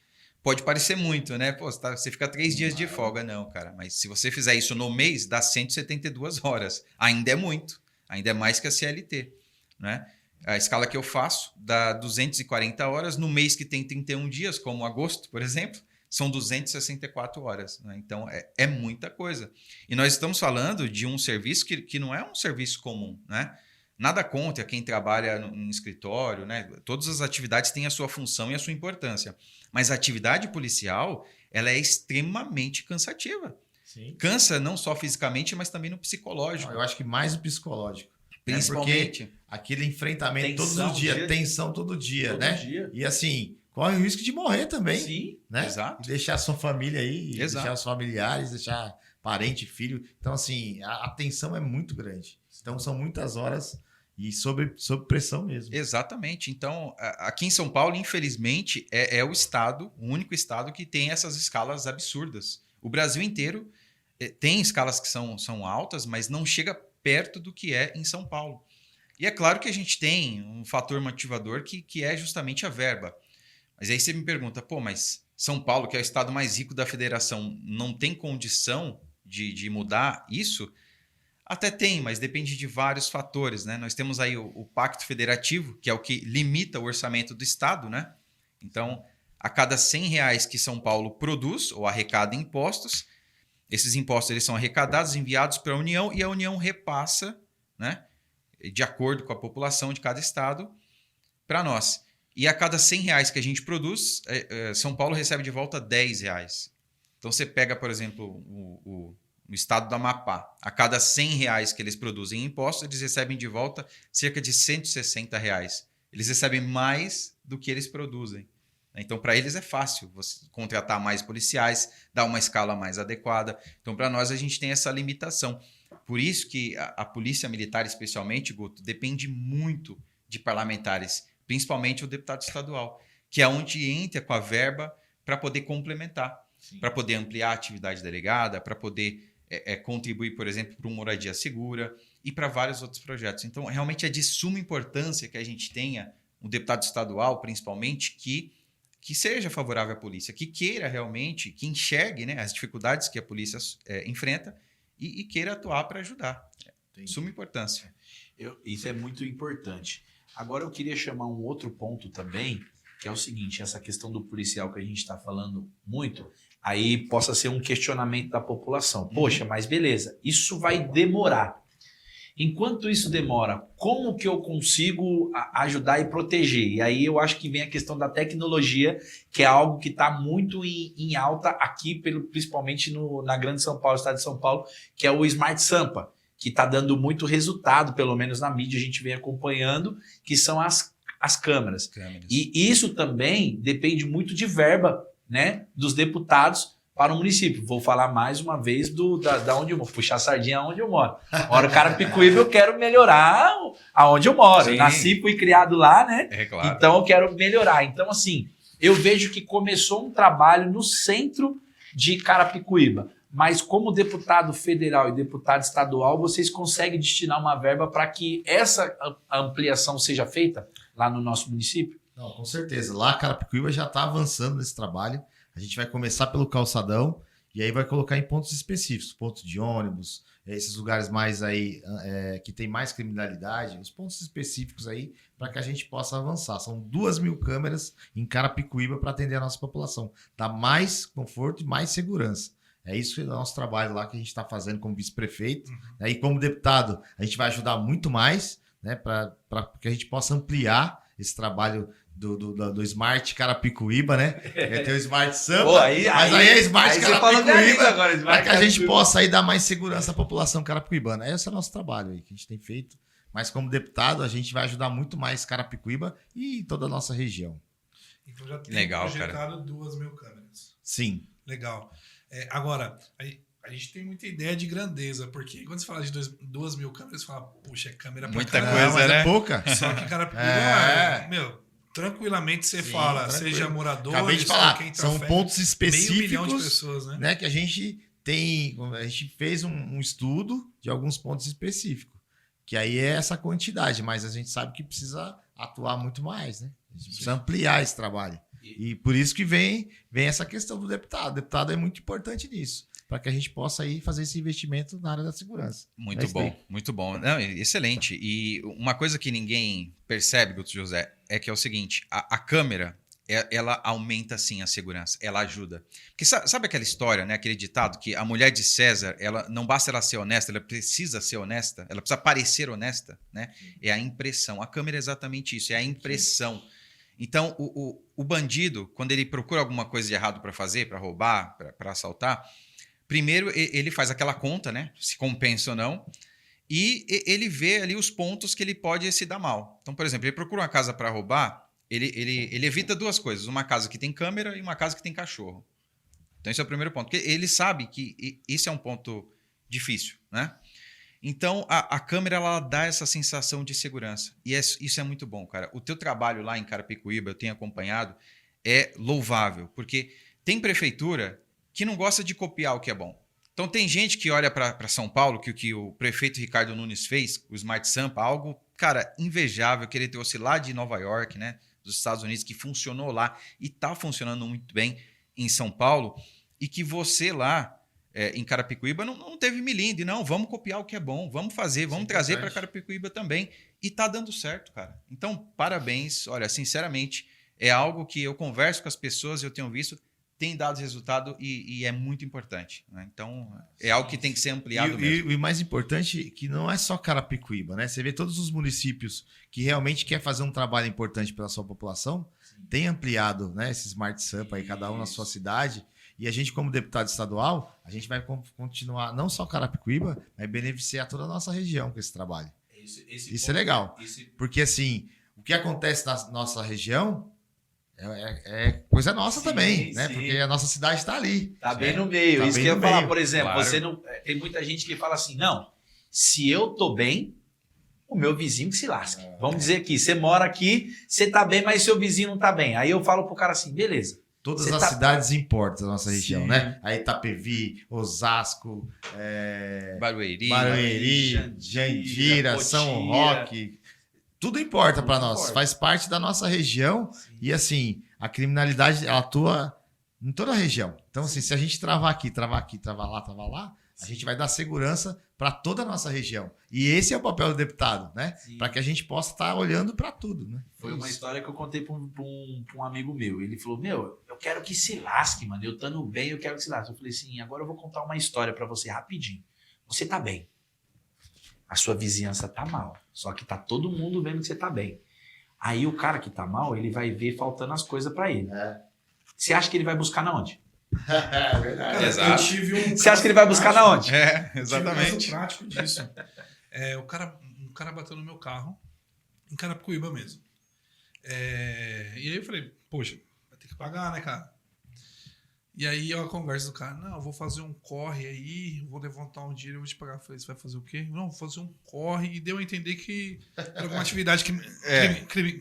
Pode parecer muito, né? Pô, você fica 3 dias de folga. Não, cara. Mas se você fizer isso no mês, dá 172 horas. Ainda é muito. Ainda é mais que a CLT, né? A escala que eu faço dá 240 horas. No mês que tem 31 dias, como agosto, por exemplo, são 264 horas. Né? Então, é muita coisa. E nós estamos falando de um serviço que não é um serviço comum, né? Nada contra quem trabalha no escritório, né? Todas as atividades têm a sua função e a sua importância. Mas a atividade policial, ela é extremamente cansativa. Sim. Cansa não só fisicamente, mas também no psicológico. Eu acho que mais o psicológico. Principalmente. Porque aquele enfrentamento Tensão, todos os dias, tensão todo dia, todo né? dia. E assim, corre o risco de morrer também. Sim. Né? Exato. E deixar a sua família aí, Exato. deixar os familiares, deixar parente, filho. Então, assim, a tensão é muito grande. Então, são muitas horas e sob pressão mesmo. Exatamente. Então, aqui em São Paulo, infelizmente, é o estado, o único estado que tem essas escalas absurdas. O Brasil inteiro tem escalas que são altas, mas não chega perto do que é em São Paulo. E é claro que a gente tem um fator motivador que é justamente a verba. Mas aí você me pergunta, pô, mas São Paulo, que é o estado mais rico da federação, não tem condição de mudar isso? Até tem, mas depende de vários fatores, né? Nós temos aí o Pacto Federativo, que é o que limita o orçamento do estado, né? Então, a cada R$100 que São Paulo produz ou arrecada impostos, esses impostos eles são arrecadados, enviados para a União e a União repassa, né, de acordo com a população de cada estado, para nós. E a cada R$100 que a gente produz, São Paulo recebe de volta R$10. Então você pega, por exemplo, o estado do Amapá. A cada R$100 que eles produzem em impostos, eles recebem de volta cerca de R$160. Eles recebem mais do que eles produzem. Então, para eles é fácil você contratar mais policiais, dar uma escala mais adequada. Então, para nós, a gente tem essa limitação. Por isso que a Polícia Militar, especialmente, Guto, depende muito de parlamentares, principalmente o deputado estadual, que é onde entra com a verba para poder complementar, para poder ampliar a atividade delegada, para poder contribuir, por exemplo, para uma moradia segura e para vários outros projetos. Então, realmente é de suma importância que a gente tenha um deputado estadual, principalmente, que seja favorável à polícia, que queira realmente, que enxergue, né, as dificuldades que a polícia enfrenta e queira atuar para ajudar. Suma importância. Isso é muito importante. Agora eu queria chamar um outro ponto também, que é o seguinte, essa questão do policial que a gente está falando muito, aí possa ser um questionamento da população. Poxa, mas beleza, isso vai demorar. Enquanto isso demora, como que eu consigo ajudar e proteger? E aí eu acho que vem a questão da tecnologia, que é algo que está muito em alta aqui, principalmente na Grande São Paulo, estado de São Paulo, que é o Smart Sampa, que está dando muito resultado, pelo menos na mídia a gente vem acompanhando, que são as câmeras. E isso também depende muito de verba, né, dos deputados para o município. Vou falar mais uma vez da onde eu moro, puxar a sardinha aonde eu moro. Moro Carapicuíba, eu quero melhorar aonde eu moro. Sim. Nasci, fui criado lá, né? É claro. Então eu quero melhorar. Então, assim, eu vejo que começou um trabalho no centro de Carapicuíba, mas como deputado federal e deputado estadual, vocês conseguem destinar uma verba para que essa ampliação seja feita lá no nosso município? Não, com certeza. Lá, Carapicuíba já está avançando nesse trabalho. A gente vai começar pelo calçadão e aí vai colocar em pontos específicos, pontos de ônibus, esses lugares mais aí que tem mais criminalidade, os pontos específicos aí para que a gente possa avançar. São 2.000 câmeras em Carapicuíba para atender a nossa população. Dá mais conforto e mais segurança. É isso que é o nosso trabalho lá que a gente está fazendo como vice-prefeito. E como deputado, a gente vai ajudar muito mais, né, para que a gente possa ampliar esse trabalho do Smart Carapicuíba, né? Tem o Smart Sampa, mas aí é Smart Carapicuíba, para que a gente possa aí dar mais segurança à população carapicuibana. Esse é o nosso trabalho aí, que a gente tem feito mas como deputado a gente vai ajudar muito mais Carapicuíba e toda a nossa região. Então já tem Legal, projetado 2.000 câmeras. Sim. Legal. Agora, a gente tem muita ideia de grandeza, porque quando você fala de 2.000 câmeras, você fala, puxa, é câmera pra Muita caramba. coisa, mas né? é pouca. Só que Carapicuíba, tranquilamente você Sim, fala, tranquilo. seja morador, Acabei de falar, quem são trafega, pontos 500 mil de específicos, pessoas, né? né, que a gente fez um estudo de alguns pontos específicos, que aí é essa quantidade, mas a gente sabe que precisa atuar muito mais, né? A gente precisa ampliar esse trabalho. E por isso que vem essa questão do deputado. O deputado é muito importante nisso, para que a gente possa aí fazer esse investimento na área da segurança. Muito bom, muito bom. Não, excelente. E uma coisa que ninguém percebe, Guto José, é que é o seguinte, a câmera, ela aumenta sim a segurança, ela ajuda. Porque sabe aquela história, né, aquele ditado que a mulher de César, ela não basta ela ser honesta, ela precisa ser honesta, ela precisa parecer honesta, né? É a impressão. A câmera é exatamente isso, é a impressão. Então, o bandido, quando ele procura alguma coisa de errado para fazer, para roubar, para assaltar, primeiro ele faz aquela conta, né? Se compensa ou não, e ele vê ali os pontos que ele pode se dar mal. Então, por exemplo, ele procura uma casa para roubar, ele evita duas coisas, uma casa que tem câmera e uma casa que tem cachorro. Então, esse é o primeiro ponto, porque ele sabe que isso é um ponto difícil, né? Então, a câmera, ela dá essa sensação de segurança. E isso é muito bom, cara. O teu trabalho lá em Carapicuíba, eu tenho acompanhado, é louvável. Porque tem prefeitura que não gosta de copiar o que é bom. Então, tem gente que olha para São Paulo, que o prefeito Ricardo Nunes fez, o Smart Sampa, algo, cara, invejável, que ele trouxe lá de Nova York, né, dos Estados Unidos, que funcionou lá e está funcionando muito bem em São Paulo, e que você lá, em Carapicuíba não teve milindre, não, vamos copiar o que é bom, vamos fazer, vamos trazer para Carapicuíba também, e tá dando certo, cara. Então, parabéns, olha, sinceramente, é algo que eu converso com as pessoas, eu tenho visto, tem dado resultado e é muito importante, né? Então, é algo que tem que ser ampliado mesmo. E o mais importante é que não é só Carapicuíba, né? Você vê todos os municípios que realmente quer fazer um trabalho importante pela sua população, tem ampliado, né, esse Smart Sampa aí, cada um na sua cidade. E a gente, como deputado estadual, a gente vai continuar, não só Carapicuíba, mas beneficiar toda a nossa região com esse trabalho. Isso é legal. Porque, assim, o que acontece na nossa região é coisa nossa também, né? Porque a nossa cidade está ali. Tá bem no meio. Tá Isso bem que eu ia no falar, meio. por exemplo, Claro. você não. Tem muita gente que fala assim: não, se eu tô bem, o meu vizinho que se lasque. Vamos dizer aqui, você mora aqui, você tá bem, mas seu vizinho não tá bem. Aí eu falo pro cara assim, beleza. Todas Você as tá- cidades importam da nossa região, Sim. né? A Itapevi, Osasco, Barueri, Barueri, Jandira, Jandira, São Potira. Roque. Tudo importa Tudo para nós. importa. Faz parte da nossa região. E assim, a criminalidade ela atua em toda a região. Então, assim, se a gente travar aqui, travar lá, a gente vai dar segurança para toda a nossa região. E esse é o papel do deputado, né? Sim. Para que a gente possa estar olhando para tudo, né? Foi uma Isso. história que eu contei pra um amigo meu. Ele falou, eu quero que se lasque, mano. Eu estando bem, eu quero que se lasque. Eu falei assim, agora eu vou contar uma história pra você rapidinho. Você tá bem. A sua vizinhança tá mal. Só que tá todo mundo vendo que você tá bem. Aí o cara que tá mal, ele vai ver faltando as coisas pra ele. Você acha que ele vai buscar na onde? É verdade. Cara, Exato. eu tive um Você acha que ele vai buscar na onde? É, Tive um exatamente. caso prático disso. Um cara bateu no meu carro, em Carapicuíba mesmo. E aí eu falei, poxa, vai ter que pagar, né, cara? E aí a conversa do cara, não, eu vou fazer um corre aí, vou levantar um dinheiro, eu vou te pagar. Eu falei, você vai fazer o quê? Não, vou fazer um corre. E deu a entender que era alguma atividade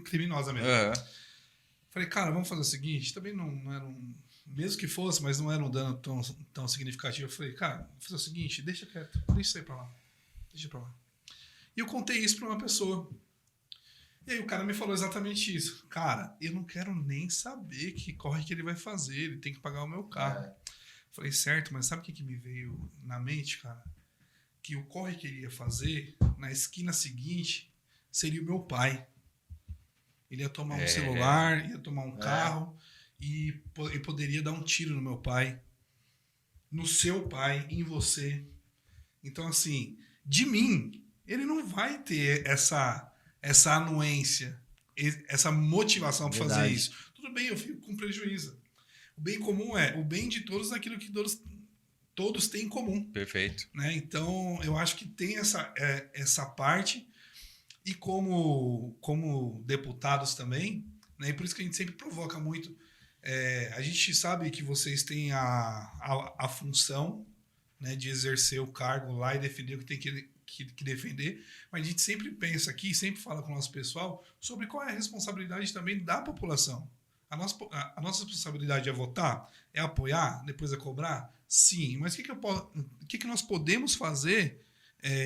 criminosa mesmo. Aham. Falei, cara, vamos fazer o seguinte, também não era um... Mesmo que fosse, mas não era um dano tão significativo. Eu falei, cara, vou fazer o seguinte, deixa quieto, deixa isso aí pra lá. Deixa pra lá. E eu contei isso pra uma pessoa. E aí o cara me falou exatamente isso. Cara, eu não quero nem saber que corre que ele vai fazer, ele tem que pagar o meu carro. Falei, certo, mas sabe o que me veio na mente, cara? Que o corre que ele ia fazer, na esquina seguinte, seria o meu pai. Ele ia tomar um celular, ia tomar um carro e poderia dar um tiro no meu pai, no seu pai, em você. Então, assim, de mim, ele não vai ter essa anuência, essa motivação para fazer Verdade. isso. Tudo bem, eu fico com prejuízo. O bem comum é o bem de todos aquilo que todos têm em comum. Perfeito. Né? Então, eu acho que tem essa parte. E como deputados também, né? E por isso que a gente sempre provoca muito. A gente sabe que vocês têm a função, né, de exercer o cargo lá e defender o que tem que defender, mas a gente sempre pensa aqui, sempre fala com o nosso pessoal sobre qual é a responsabilidade também da população. A nossa responsabilidade é votar? É apoiar? Depois é cobrar? Sim, mas o que nós podemos fazer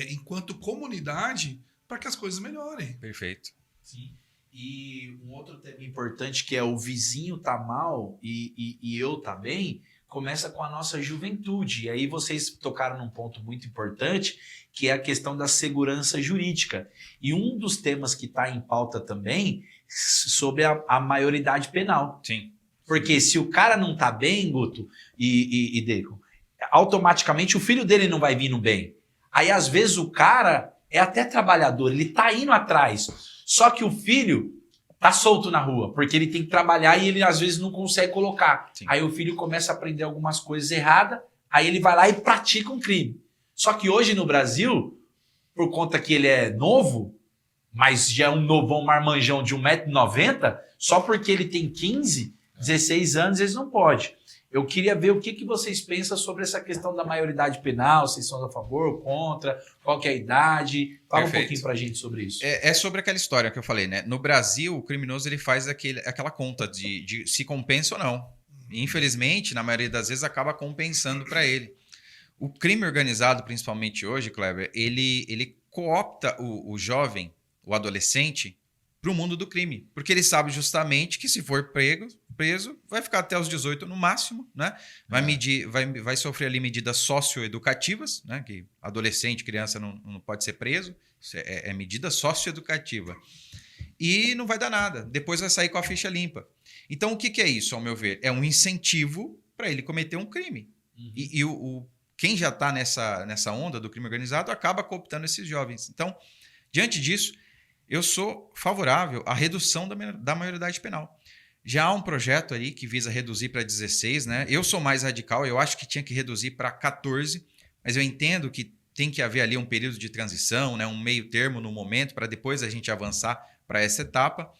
enquanto comunidade para que as coisas melhorem? Perfeito. Sim. E um outro tema importante que é o vizinho tá mal e eu tá bem, começa com a nossa juventude. E aí vocês tocaram num ponto muito importante, que é a questão da segurança jurídica. E um dos temas que está em pauta também sobre a maioridade penal. Sim. Porque se o cara não tá bem, Guto e Deco, automaticamente o filho dele não vai vir no bem. Aí às vezes o cara é até trabalhador, ele tá indo atrás. Só que o filho tá solto na rua, porque ele tem que trabalhar e ele às vezes não consegue colocar. Sim. Aí o filho começa a aprender algumas coisas erradas, aí ele vai lá e pratica um crime. Só que hoje no Brasil, por conta que ele é novo, mas já é um novão marmanjão de 1,90 m, só porque ele tem 15, 16 anos, eles não podem. Eu queria ver o que vocês pensam sobre essa questão da maioridade penal, vocês são a favor ou contra, qual que é a idade, fala Perfeito. um pouquinho pra gente sobre isso. É sobre aquela história que eu falei, né? No Brasil, o criminoso ele faz aquela conta de se compensa ou não. E, infelizmente, na maioria das vezes, acaba compensando para ele. O crime organizado, principalmente hoje, Kleber, ele coopta o jovem, o adolescente, para o mundo do crime. Porque ele sabe justamente que se for preso, vai ficar até os 18 no máximo, né? Vai sofrer ali medidas socioeducativas, né? Que adolescente, criança não pode ser preso. Isso é medida socioeducativa. E não vai dar nada. Depois vai sair com a ficha limpa. Então, o que é isso, ao meu ver? É um incentivo para ele cometer um crime. Uhum. E quem já está nessa onda do crime organizado acaba cooptando esses jovens. Então, diante disso, eu sou favorável à redução da maioridade penal. Já há um projeto aí que visa reduzir para 16, né? Eu sou mais radical, eu acho que tinha que reduzir para 14, mas eu entendo que tem que haver ali um período de transição, né? Um meio termo no momento, para depois a gente avançar para essa etapa.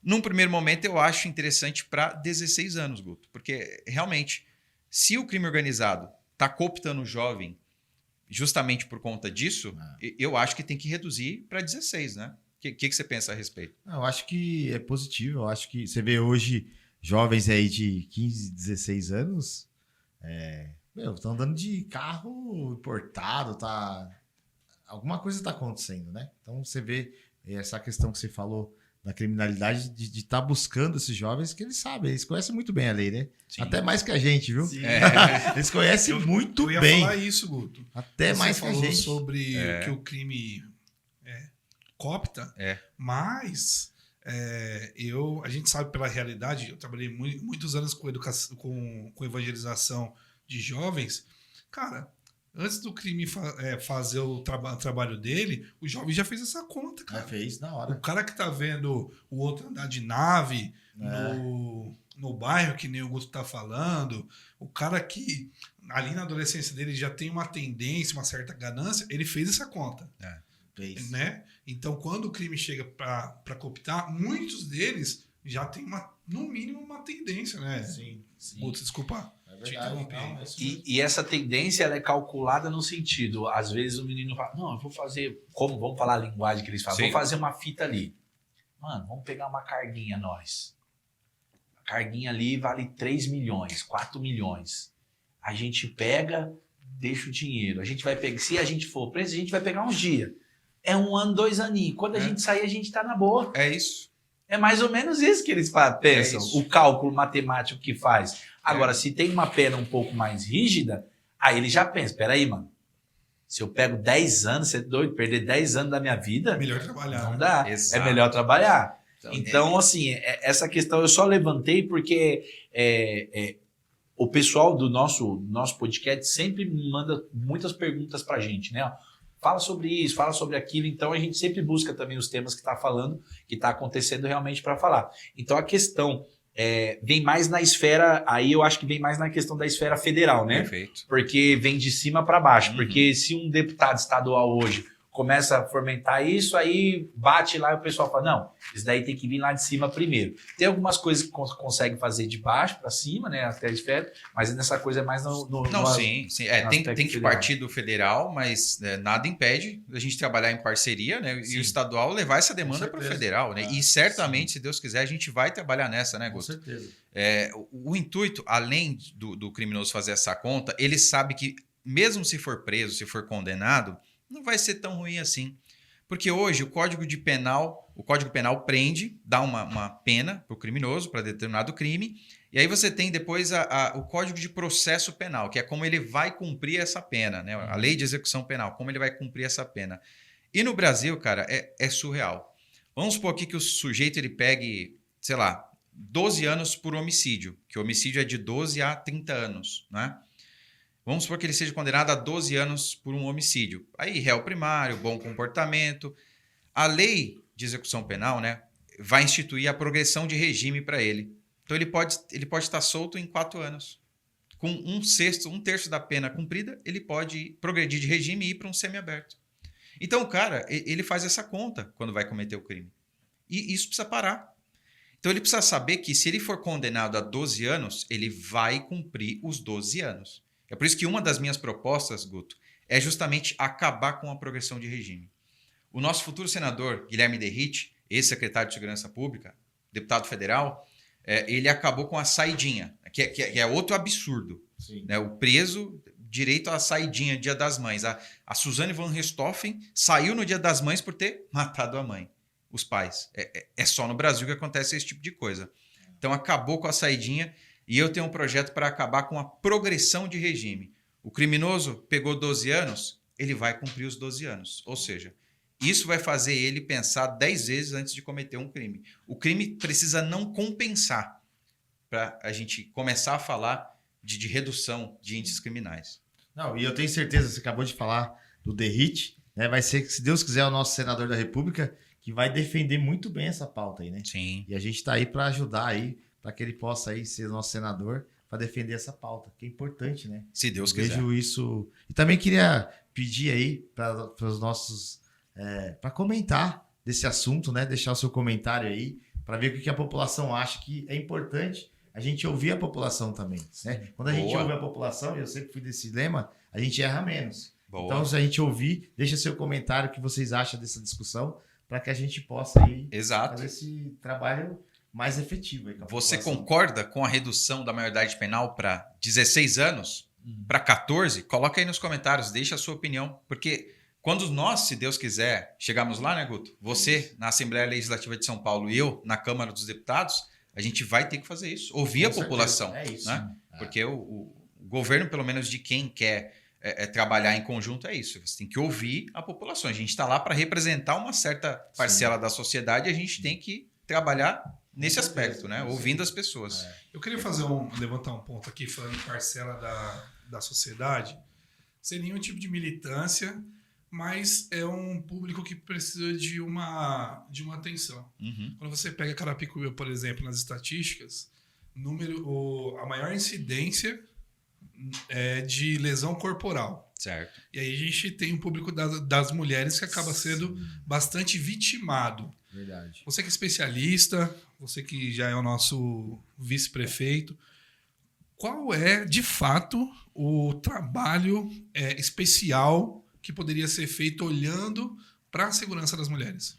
Num primeiro momento, eu acho interessante para 16 anos, Guto, porque realmente, se o crime organizado está cooptando o jovem justamente por conta disso, eu acho que tem que reduzir para 16, né? O que você pensa a respeito? Eu acho que é positivo. Eu acho que você vê hoje jovens aí de 15, 16 anos estão andando de carro importado, alguma coisa está acontecendo, né? Então você vê essa questão que você falou da criminalidade de estar buscando esses jovens que eles sabem, eles conhecem muito bem a lei, né? Sim. Até mais que a gente, viu? Eles conhecem muito eu ia bem. falar isso, Guto. Até Você mais que a falou gente. sobre o que o crime coopta, mas a gente sabe pela realidade, eu trabalhei muitos anos com educação, com evangelização de jovens. Cara, antes do crime fazer o trabalho dele, o jovem já fez essa conta, cara. Já fez na hora. O cara que tá vendo o outro andar de nave no bairro, que nem o Guto tá falando, o cara que ali na adolescência dele já tem uma tendência, uma certa ganância, ele fez essa conta. Fez. Né? Então, quando o crime chega para cooptar, muitos deles já tem no mínimo uma tendência, né? Sim. Guto, desculpa. É verdade. E essa tendência ela é calculada no sentido, às vezes o menino fala, não, eu vou fazer, vamos falar a linguagem que eles falam, vou fazer uma fita ali. Mano, vamos pegar uma carguinha nós. A carguinha ali vale 3 milhões, 4 milhões. A gente pega, deixa o dinheiro. A gente vai pegar, se a gente for preso, a gente vai pegar uns dias. É 1 ano, 2 aninhos. Quando a gente sair, a gente tá na boa. É isso. É mais ou menos isso que eles pensam, o cálculo matemático que faz. Agora, se tem uma pena um pouco mais rígida, aí ele já pensa, peraí, mano, se eu pego 10 anos, você é doido, perder 10 anos da minha vida, É melhor trabalhar. não dá. Exato. É melhor trabalhar. Então, assim, essa questão eu só levantei porque o pessoal do nosso podcast sempre manda muitas perguntas pra gente, né? Fala sobre isso, fala sobre aquilo. Então, a gente sempre busca também os temas que está falando, que está acontecendo realmente para falar. Então, a questão vem mais na esfera, aí eu acho que vem mais na questão da esfera federal, né? Perfeito. Porque vem de cima para baixo. Porque se um deputado estadual hoje começa a fomentar isso, aí bate lá e o pessoal fala, não, isso daí tem que vir lá de cima primeiro. Tem algumas coisas que consegue fazer de baixo para cima, né, até de ferro, mas nessa coisa é mais sim. Tem que partir do federal, mas nada impede a gente trabalhar em parceria, né, e o estadual levar essa demanda para o federal, né, e certamente, se Deus quiser, a gente vai trabalhar nessa, né, Guto? Com certeza. O intuito, além do criminoso fazer essa conta, ele sabe que mesmo se for preso, se for condenado, não vai ser tão ruim assim. Porque hoje o Código Penal prende, dá uma pena para o criminoso, para determinado crime, e aí você tem depois o Código de Processo Penal, que é como ele vai cumprir essa pena, né? A Lei de Execução Penal, como ele vai cumprir essa pena. E no Brasil, cara, é surreal. Vamos supor aqui que o sujeito ele pegue, sei lá, 12 anos por homicídio, que o homicídio é de 12 a 30 anos, né? Vamos supor que ele seja condenado a 12 anos por um homicídio. Aí, réu primário, bom comportamento. A lei de execução penal, né, vai instituir a progressão de regime para ele. Então, ele pode estar solto em 4 anos. Com um terço da pena cumprida, ele pode progredir de regime e ir para um semiaberto. Então, o cara, ele faz essa conta quando vai cometer o crime. E isso precisa parar. Então, ele precisa saber que se ele for condenado a 12 anos, ele vai cumprir os 12 anos. É por isso que uma das minhas propostas, Guto, é justamente acabar com a progressão de regime. O nosso futuro senador, Guilherme Derrite, ex-secretário de Segurança Pública, deputado federal, ele acabou com a saidinha, que é outro absurdo. Né? O preso, direito à saidinha, Dia das Mães. A Suzane von Richthofen saiu no Dia das Mães por ter matado a mãe, os pais. É só no Brasil que acontece esse tipo de coisa. Então, acabou com a saidinha. E eu tenho um projeto para acabar com a progressão de regime. O criminoso pegou 12 anos, ele vai cumprir os 12 anos. Ou seja, isso vai fazer ele pensar 10 vezes antes de cometer um crime. O crime precisa não compensar para a gente começar a falar de redução de índices criminais. Não, e eu tenho certeza, você acabou de falar do Derrite, né? Vai ser, se Deus quiser, o nosso senador da República, que vai defender muito bem essa pauta aí, né? Sim. E a gente está aí para ajudar aí, para que ele possa aí ser nosso senador para defender essa pauta, que é importante, né? Se Deus quiser. Vejo isso. E também queria pedir aí para os nossos, para comentar desse assunto, né? Deixar o seu comentário aí, para ver o que a população acha, que é importante a gente ouvir a população também, né? Quando a gente ouve a população, e eu sempre fui desse lema, a gente erra menos. Boa. Então, se a gente ouvir, deixa seu comentário, o que vocês acham dessa discussão, para que a gente possa aí fazer esse trabalho mais efetivo. Aí, você concorda com a redução da maioridade penal para 16 anos, para 14? Coloca aí nos comentários, deixa a sua opinião. Porque quando nós, se Deus quiser, chegarmos lá, né, Guto? Você na Assembleia Legislativa de São Paulo e eu na Câmara dos Deputados, a gente vai ter que fazer isso. Ouvir a população. É isso. Né? Porque o governo, pelo menos de quem quer trabalhar em conjunto, é isso. Você tem que ouvir a população. A gente está lá para representar uma certa parcela da sociedade e a gente tem que trabalhar nesse aspecto, né? Ouvindo as pessoas. Eu queria levantar um ponto aqui, falando em parcela da sociedade, sem nenhum tipo de militância, mas é um público que precisa de uma atenção. Quando você pega Carapicuíba, por exemplo, nas estatísticas, a maior incidência é de lesão corporal. Certo. E aí a gente tem um público das mulheres que acaba sendo bastante vitimado. Verdade. Você que é especialista, você que já é o nosso vice-prefeito, qual é, de fato, o trabalho especial que poderia ser feito olhando para a segurança das mulheres?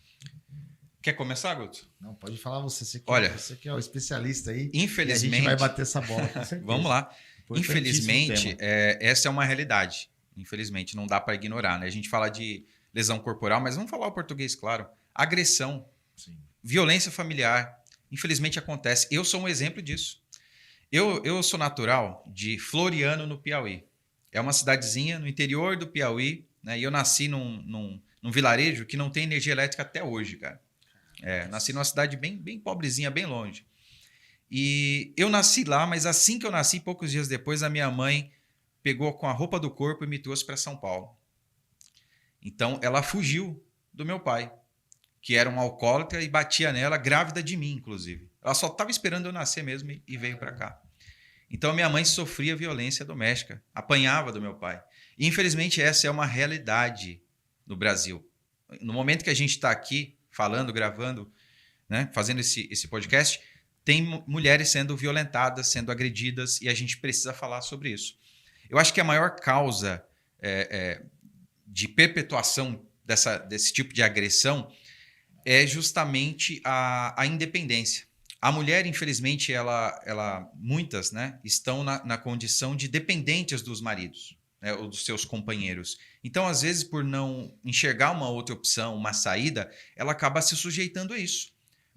Quer começar, Guto? Não, pode falar você. Você que é o especialista aí. Infelizmente... a gente vai bater essa bola, com certeza. Vamos lá. Infelizmente, essa é uma realidade. Infelizmente, não dá para ignorar, né? A gente fala de lesão corporal, mas vamos falar o português, claro. Agressão, violência familiar, infelizmente acontece. Eu sou um exemplo disso. Eu sou natural de Floriano, no Piauí. É uma cidadezinha no interior do Piauí, né? E eu nasci num vilarejo que não tem energia elétrica até hoje, cara. Nasci numa cidade bem pobrezinha, bem longe. E eu nasci lá, mas assim que eu nasci, poucos dias depois, a minha mãe pegou com a roupa do corpo e me trouxe para São Paulo. Então, ela fugiu do meu pai, que era um alcoólatra e batia nela, grávida de mim, inclusive. Ela só estava esperando eu nascer mesmo e veio para cá. Então, minha mãe sofria violência doméstica, apanhava do meu pai. E, infelizmente, essa é uma realidade no Brasil. No momento que a gente está aqui falando, gravando, né, fazendo esse podcast, tem mulheres sendo violentadas, sendo agredidas, e a gente precisa falar sobre isso. Eu acho que a maior causa de perpetuação desse tipo de agressão é justamente a independência. A mulher, infelizmente, muitas, né, estão na condição de dependentes dos maridos, né, ou dos seus companheiros. Então, às vezes, por não enxergar uma outra opção, uma saída, ela acaba se sujeitando a isso.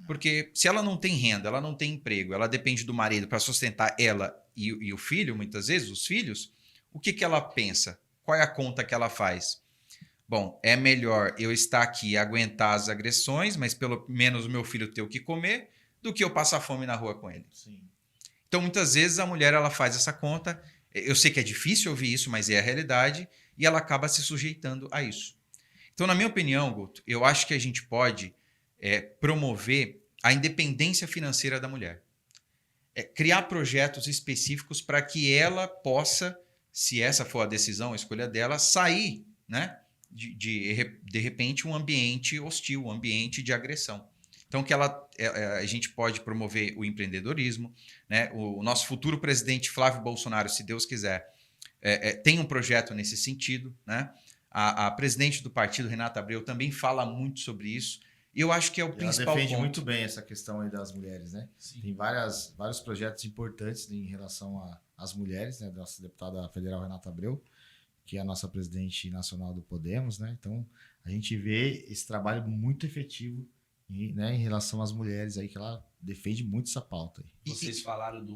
Porque se ela não tem renda, ela não tem emprego, ela depende do marido para sustentar ela e o filho, muitas vezes, os filhos, o que ela pensa? Qual é a conta que ela faz? Bom, é melhor eu estar aqui e aguentar as agressões, mas pelo menos o meu filho ter o que comer, do que eu passar fome na rua com ele. Sim. Então, muitas vezes, a mulher ela faz essa conta. Eu sei que é difícil ouvir isso, mas é a realidade, e ela acaba se sujeitando a isso. Então, na minha opinião, Guto, eu acho que a gente pode promover a independência financeira da mulher. Criar projetos específicos para que ela possa, se essa for a decisão, a escolha dela, sair, né, de repente, um ambiente hostil, um ambiente de agressão. Então, que a gente pode promover o empreendedorismo, né? O nosso futuro presidente Flávio Bolsonaro, se Deus quiser, tem um projeto nesse sentido, né? A presidente do partido, Renata Abreu, também fala muito sobre isso. E eu acho que é o principal defende ponto. muito bem essa questão aí das mulheres, né? Sim. Tem vários projetos importantes em relação às mulheres, né? Da nossa deputada federal Renata Abreu, que é a nossa presidente nacional do Podemos, né? Então, a gente vê esse trabalho muito efetivo, né, em relação às mulheres aí, que ela defende muito essa pauta aí. Vocês falaram de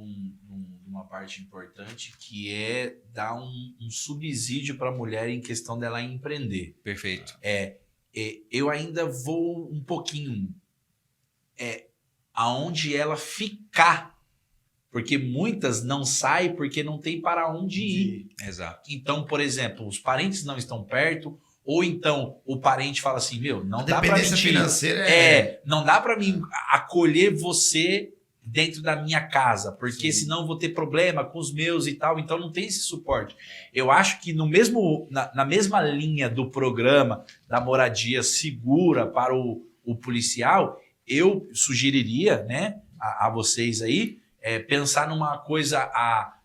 uma parte importante, que é dar um subsídio para a mulher em questão dela empreender. Perfeito. Eu ainda vou um pouquinho aonde ela ficar, porque muitas não saem porque não tem para onde ir. Exato. Então, por exemplo, os parentes não estão perto, ou então o parente fala assim, não dá para mim dependência financeira não dá para mim acolher você dentro da minha casa, porque senão eu vou ter problema com os meus e tal, então não tem esse suporte. Eu acho que na mesma linha do programa da moradia segura para o policial, eu sugeriria, né, a vocês aí, pensar numa coisa,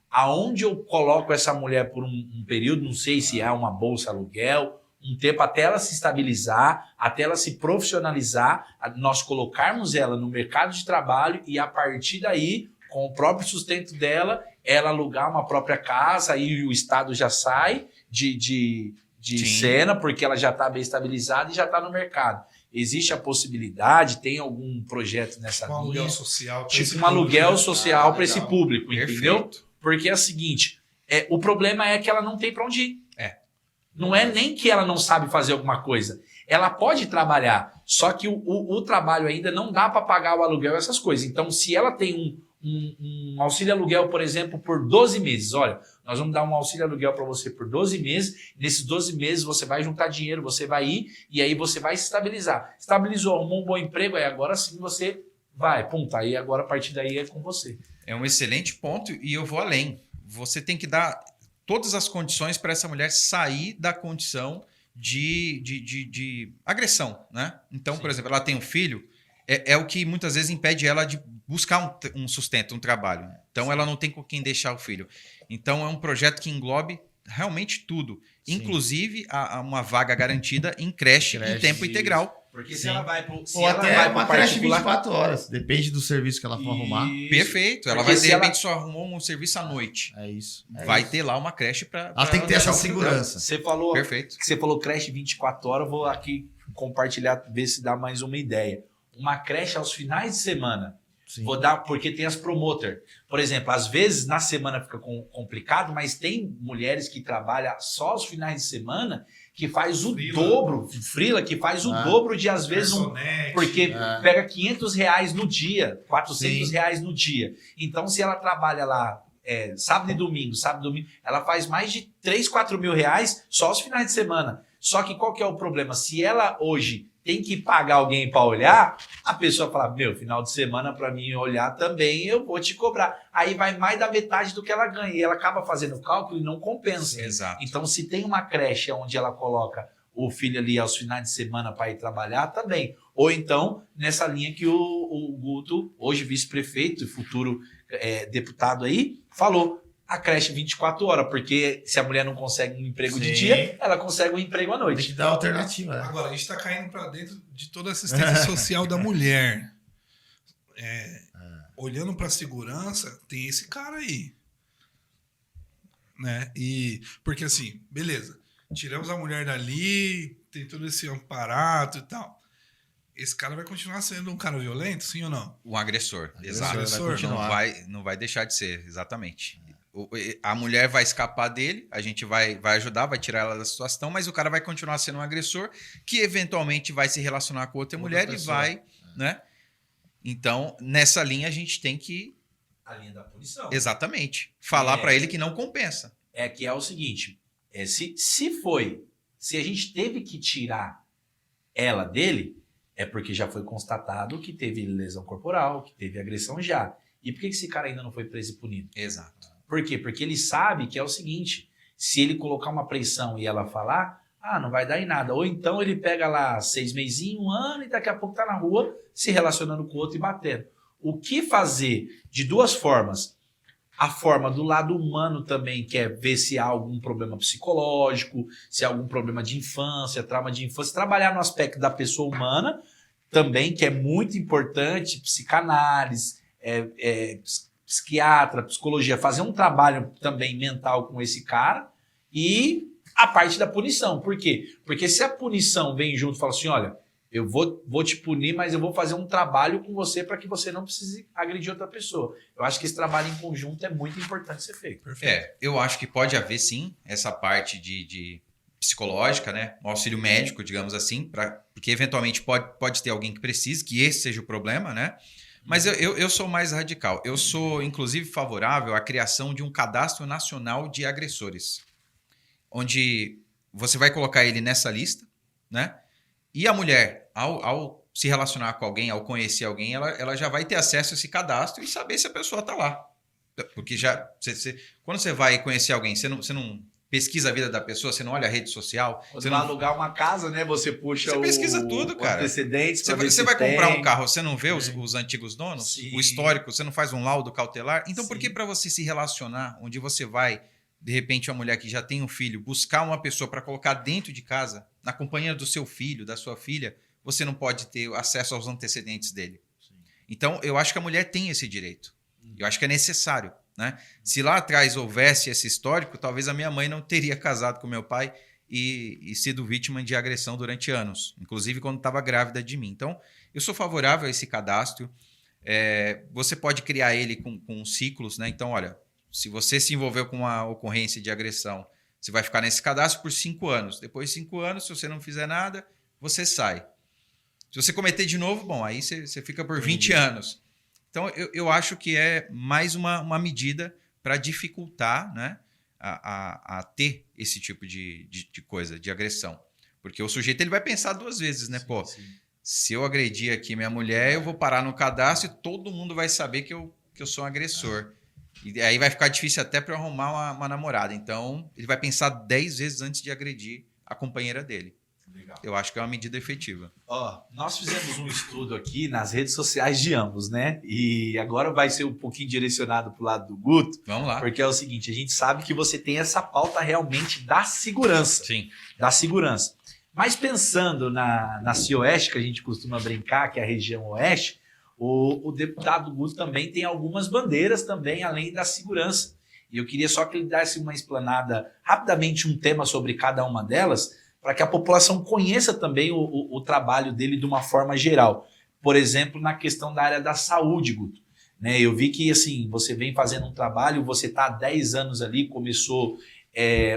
aonde eu coloco essa mulher por um período, não sei se é uma bolsa aluguel, um tempo até ela se estabilizar, até ela se profissionalizar, nós colocarmos ela no mercado de trabalho e a partir daí, com o próprio sustento dela, ela alugar uma própria casa, aí o Estado já sai de cena, porque ela já está bem estabilizada e já está no mercado. Existe a possibilidade, tem algum projeto nessa linha? Aluguel social. Tipo um aluguel social para esse público, entendeu? Perfeito. Porque é o seguinte, o problema é que ela não tem para onde ir. Não é nem que ela não sabe fazer alguma coisa. Ela pode trabalhar, só que o trabalho ainda não dá para pagar o aluguel, essas coisas. Então, se ela tem um auxílio aluguel, por exemplo, por 12 meses, olha, nós vamos dar um auxílio aluguel para você por 12 meses, nesses 12 meses você vai juntar dinheiro, você vai ir e aí você vai se estabilizar. Estabilizou, arrumou um bom emprego, aí agora sim você vai, aí agora a partir daí é com você. É um excelente ponto e eu vou além. Você tem que dar todas as condições para essa mulher sair da condição de agressão, né? Então, Sim. por exemplo, ela tem um filho, é o que muitas vezes impede ela de buscar um sustento, um trabalho. Então, Sim. ela não tem com quem deixar o filho. Então, é um projeto que englobe realmente tudo, Sim. inclusive uma vaga garantida em creche em tempo isso. integral. Porque se Sim. ela vai para Ou até uma creche 24 horas, depende do serviço que ela for arrumar. Perfeito. Ela Porque vai, de se ela- repente, só arrumou um serviço à noite. É isso. Vai ter lá uma creche para... Ela tem que ter essa segurança. Você falou, Perfeito. que você falou creche 24 horas, eu vou aqui compartilhar, ver se dá mais uma ideia. Uma creche aos finais de semana. Sim. Vou dar, porque tem as promoter. Por exemplo, às vezes na semana fica complicado, mas tem mulheres que trabalham só aos finais de semana que faz o dobro, frila, que faz o dobro de às vezes porque pega R$500 no dia, R$400 no dia. Então, se ela trabalha lá sábado e domingo, ela faz mais de 3, 4 mil reais só aos finais de semana. Só que qual que é o problema? Se ela hoje tem que pagar alguém para olhar, a pessoa fala, final de semana para mim olhar também, eu vou te cobrar. Aí vai mais da metade do que ela ganha. E ela acaba fazendo cálculo e não compensa. Exato. Então, se tem uma creche onde ela coloca o filho ali aos finais de semana para ir trabalhar também. Ou então, nessa linha que o Guto, hoje vice-prefeito e futuro deputado aí, falou, a creche 24 horas, porque se a mulher não consegue um emprego de Sim. dia, ela consegue um emprego à Tem noite. que dar alternativa, né? Agora, a gente está caindo para dentro de toda a assistência social da mulher. Olhando para a segurança, tem esse cara aí. Né? Porque assim, beleza, tiramos a mulher dali, tem todo esse amparato e tal. Esse cara vai continuar sendo um cara violento, sim ou não? O agressor, exato. Vai Agressor, continuar. Não vai deixar de ser, exatamente. A mulher vai escapar dele, a gente vai ajudar, vai tirar ela da situação, mas o cara vai continuar sendo um agressor que eventualmente vai se relacionar com outra mulher pessoa. e vai, né? Então, nessa linha a gente tem que, A linha da punição. exatamente, falar É. pra ele que não compensa. É que é o seguinte, se a gente teve que tirar ela dele, é porque já foi constatado que teve lesão corporal, que teve agressão já. E por que esse cara ainda não foi preso e punido? Exato. Por quê? Porque ele sabe que é o seguinte, se ele colocar uma pressão e ela falar, não vai dar em nada. Ou então ele pega lá 6 mesinhos, 1 ano e daqui a pouco tá na rua se relacionando com o outro e batendo. O que fazer de 2 formas? A forma do lado humano também, que é ver se há algum problema psicológico, se há algum problema de infância, trauma de infância, trabalhar no aspecto da pessoa humana também, que é muito importante, psicanálise, psiquiatra, psicologia, fazer um trabalho também mental com esse cara e a parte da punição. Por quê? Porque se a punição vem junto e fala assim, olha, eu vou te punir, mas eu vou fazer um trabalho com você para que você não precise agredir outra pessoa. Eu acho que esse trabalho em conjunto é muito importante ser feito. Eu acho que pode haver sim essa parte de psicológica, né? Um auxílio médico, digamos assim, porque eventualmente pode ter alguém que precise, que esse seja o problema, né? Mas eu sou mais radical. Eu sou, inclusive, favorável à criação de um cadastro nacional de agressores, onde você vai colocar ele nessa lista, né? E a mulher, ao se relacionar com alguém, ao conhecer alguém, ela já vai ter acesso a esse cadastro e saber se a pessoa está lá. Porque quando você vai conhecer alguém, você não pesquisa a vida da pessoa, você não olha a rede social. Quando Você vai não alugar uma casa, né? Você puxa Você pesquisa tudo, cara. antecedentes. Você vai comprar um carro, você não vê os antigos donos? Sim. O histórico, você não faz um laudo cautelar? Então, por Sim. que para você se relacionar, onde você vai, de repente, uma mulher que já tem um filho, buscar uma pessoa para colocar dentro de casa, na companhia do seu filho, da sua filha, você não pode ter acesso aos antecedentes dele? Sim. Então, eu acho que a mulher tem esse direito. Eu acho que é necessário, né? Se lá atrás houvesse esse histórico, talvez a minha mãe não teria casado com meu pai e sido vítima de agressão durante anos, inclusive quando estava grávida de mim. Então, eu sou favorável a esse cadastro. Você pode criar ele com ciclos, né? Então, olha, se você se envolveu com uma ocorrência de agressão, você vai ficar nesse cadastro por 5 anos. Depois de 5 anos, se você não fizer nada, você sai. Se você cometer de novo, bom, aí você fica por 20 anos. Então, eu acho que é mais uma medida para dificultar, né, a ter esse tipo de coisa, de agressão. Porque o sujeito ele vai pensar 2 vezes, né? Sim. Se eu agredir aqui minha mulher, eu vou parar no cadastro e todo mundo vai saber que eu sou um agressor. E aí vai ficar difícil até para eu arrumar uma namorada. Então, ele vai pensar 10 vezes antes de agredir a companheira dele. Legal. Eu acho que é uma medida efetiva. Nós fizemos um estudo aqui nas redes sociais de ambos, né? E agora vai ser um pouquinho direcionado para o lado do Guto, Vamos lá. porque é o seguinte, a gente sabe que você tem essa pauta realmente da segurança. Sim. Da segurança. Mas pensando na CIOeste, que a gente costuma brincar, que é a região oeste, o deputado Guto também tem algumas bandeiras também, além da segurança. E eu queria só que ele desse uma explanada, rapidamente, um tema sobre cada uma delas, para que a população conheça também o trabalho dele de uma forma geral. Por exemplo, na questão da área da saúde, Guto. Né, eu vi que assim, você vem fazendo um trabalho, você está há 10 anos ali, começou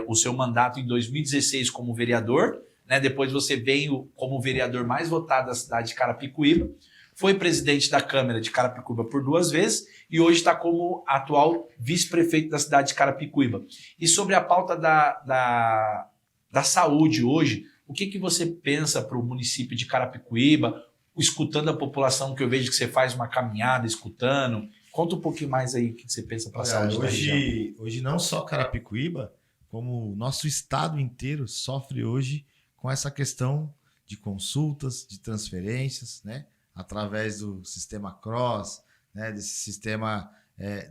o seu mandato em 2016 como vereador, né, depois você veio como vereador mais votado da cidade de Carapicuíba, foi presidente da Câmara de Carapicuíba por 2 vezes e hoje está como atual vice-prefeito da cidade de Carapicuíba. E sobre a pauta da saúde hoje, o que você pensa para o município de Carapicuíba, escutando a população, que eu vejo que você faz uma caminhada escutando? Conta um pouquinho mais aí o que você pensa para a saúde da região. Hoje não só Carapicuíba, como o nosso estado inteiro sofre hoje com essa questão de consultas, de transferências, né? Através do sistema CROSS, né? Desse sistema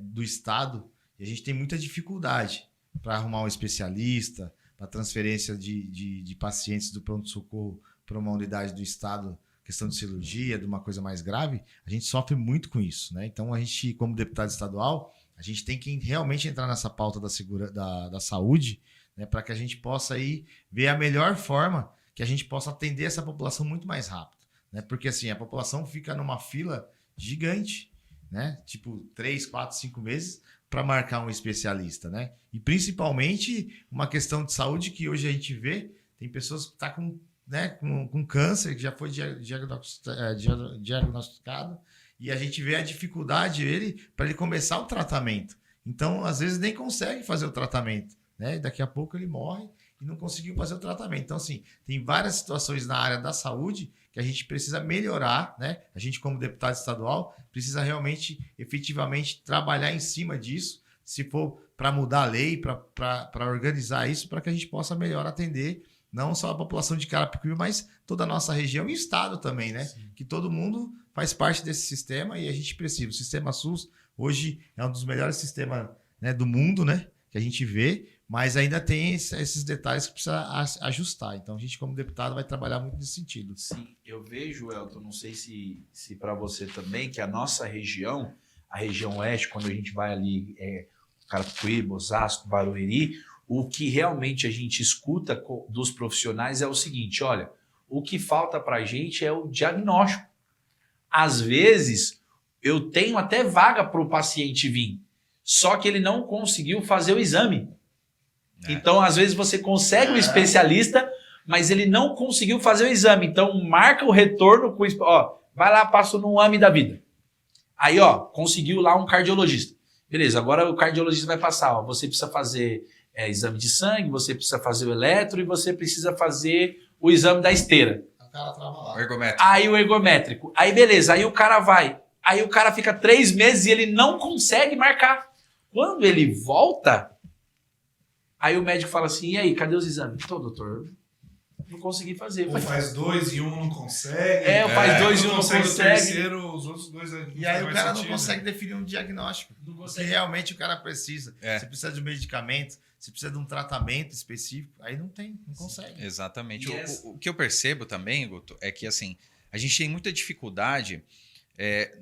do Estado. E a gente tem muita dificuldade para arrumar um especialista, para transferência de pacientes do pronto-socorro para uma unidade do Estado, questão de cirurgia, de uma coisa mais grave, a gente sofre muito com isso, né? Então, a gente, como deputado estadual, a gente tem que realmente entrar nessa pauta da saúde, né? Para que a gente possa aí ver a melhor forma que a gente possa atender essa população muito mais rápido, né? Porque assim, a população fica numa fila gigante, né? Tipo 3, 4, 5 meses para marcar um especialista, né? E principalmente uma questão de saúde que hoje a gente vê, tem pessoas que estão com câncer, que já foi diagnosticado, e a gente vê a dificuldade para ele começar o tratamento. Então, às vezes, nem consegue fazer o tratamento, né? E daqui a pouco ele morre e não conseguiu fazer o tratamento. Então, assim, tem várias situações na área da saúde que a gente precisa melhorar, né? A gente, como deputado estadual, precisa realmente, efetivamente, trabalhar em cima disso, se for para mudar a lei, para organizar isso, para que a gente possa melhor atender não só a população de Carapicuíba, mas toda a nossa região e o estado também, né? Sim. Que todo mundo faz parte desse sistema e a gente precisa. O sistema SUS hoje é um dos melhores sistemas, né, do mundo, né? Que a gente vê, mas ainda tem esses detalhes que precisa ajustar. Então, a gente, como deputado, vai trabalhar muito nesse sentido. Sim, eu vejo, Elton, não sei se para você também, que a nossa região, a região oeste, quando a gente vai ali, Carapicuíba, Osasco, Barueri, o que realmente a gente escuta dos profissionais é o seguinte, olha, o que falta para a gente é o diagnóstico. Às vezes, eu tenho até vaga para o paciente vir, só que ele não conseguiu fazer o exame. Então, às vezes, você consegue um especialista, mas ele não conseguiu fazer o exame. Então, marca o retorno, vai lá, passa no AME da vida. Aí, conseguiu lá um cardiologista. Beleza, agora o cardiologista vai passar, você precisa fazer exame de sangue, você precisa fazer o eletro e você precisa fazer o exame da esteira. O cara trava lá. O ergométrico. Aí o ergométrico. Aí beleza, aí o cara vai. Aí o cara fica 3 meses e ele não consegue marcar. Quando ele volta, aí o médico fala assim, e aí, cadê os exames? Então, doutor, não consegui fazer. Ou faz 2 e 1 não consegue. Faz 2 e 1 não consegue. O terceiro, os outros 2... E aí o cara não consegue definir um diagnóstico. Não consegue. Que realmente o cara precisa. Se precisa de um medicamento, se precisa de um tratamento específico, aí não consegue. Exatamente. O que eu percebo também, Guto, é que assim, a gente tem muita dificuldade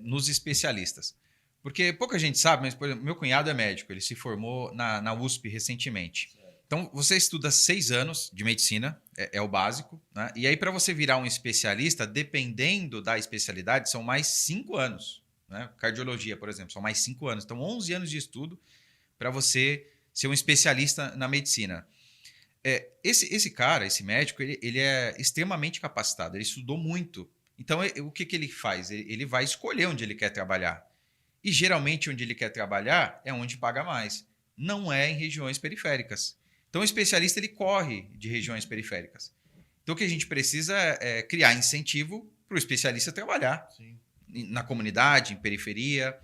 nos especialistas. Porque pouca gente sabe, mas por exemplo, meu cunhado é médico, ele se formou na USP recentemente. Então, você estuda 6 anos de medicina, é o básico, né? E aí, para você virar um especialista, dependendo da especialidade, são mais 5 anos. Né? Cardiologia, por exemplo, são mais 5 anos. Então, 11 anos de estudo para você ser um especialista na medicina. Esse cara, esse médico, ele é extremamente capacitado, ele estudou muito. Então, o que ele faz? Ele vai escolher onde ele quer trabalhar. E, geralmente, onde ele quer trabalhar é onde paga mais. Não é em regiões periféricas. Então, o especialista ele corre de regiões periféricas. Então, o que a gente precisa é criar incentivo para o especialista trabalhar na comunidade, em periferia,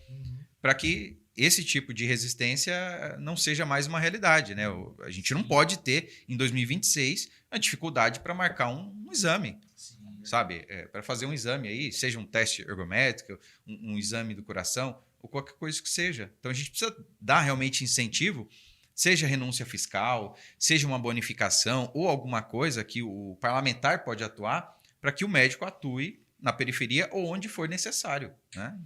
para que esse tipo de resistência não seja mais uma realidade. Né? A gente não pode ter, em 2026, a dificuldade para marcar um exame. Sabe? Para fazer um exame aí, seja um teste ergométrico, um exame do coração, ou qualquer coisa que seja. Então, a gente precisa dar realmente incentivo, seja renúncia fiscal, seja uma bonificação ou alguma coisa que o parlamentar pode atuar para que o médico atue na periferia ou onde for necessário. Né?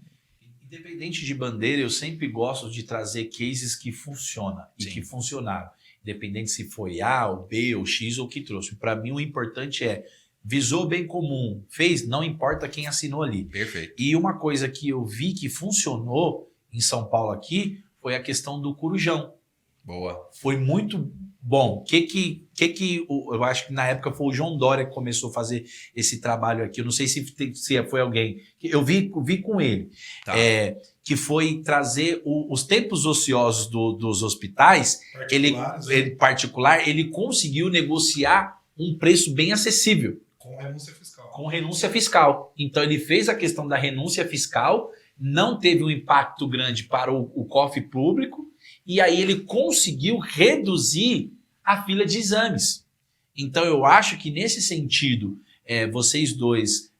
Independente de bandeira, eu sempre gosto de trazer cases que funcionam e que funcionaram. Independente se foi A, ou B, ou X, ou que trouxe. Para mim, o importante visou o bem comum, fez, não importa quem assinou ali. Perfeito. E uma coisa que eu vi que funcionou em São Paulo aqui foi a questão do Corujão. Boa. Foi muito bom. Eu acho que na época foi o João Dória que começou a fazer esse trabalho aqui. Eu não sei se foi alguém. Eu vi com ele. Tá. Que foi trazer os tempos ociosos dos hospitais. Ele conseguiu negociar um preço bem acessível. Com renúncia fiscal. Então ele fez a questão da renúncia fiscal, não teve um impacto grande para o cofre público. E aí ele conseguiu reduzir a fila de exames. Então, eu acho que nesse sentido, vocês dois,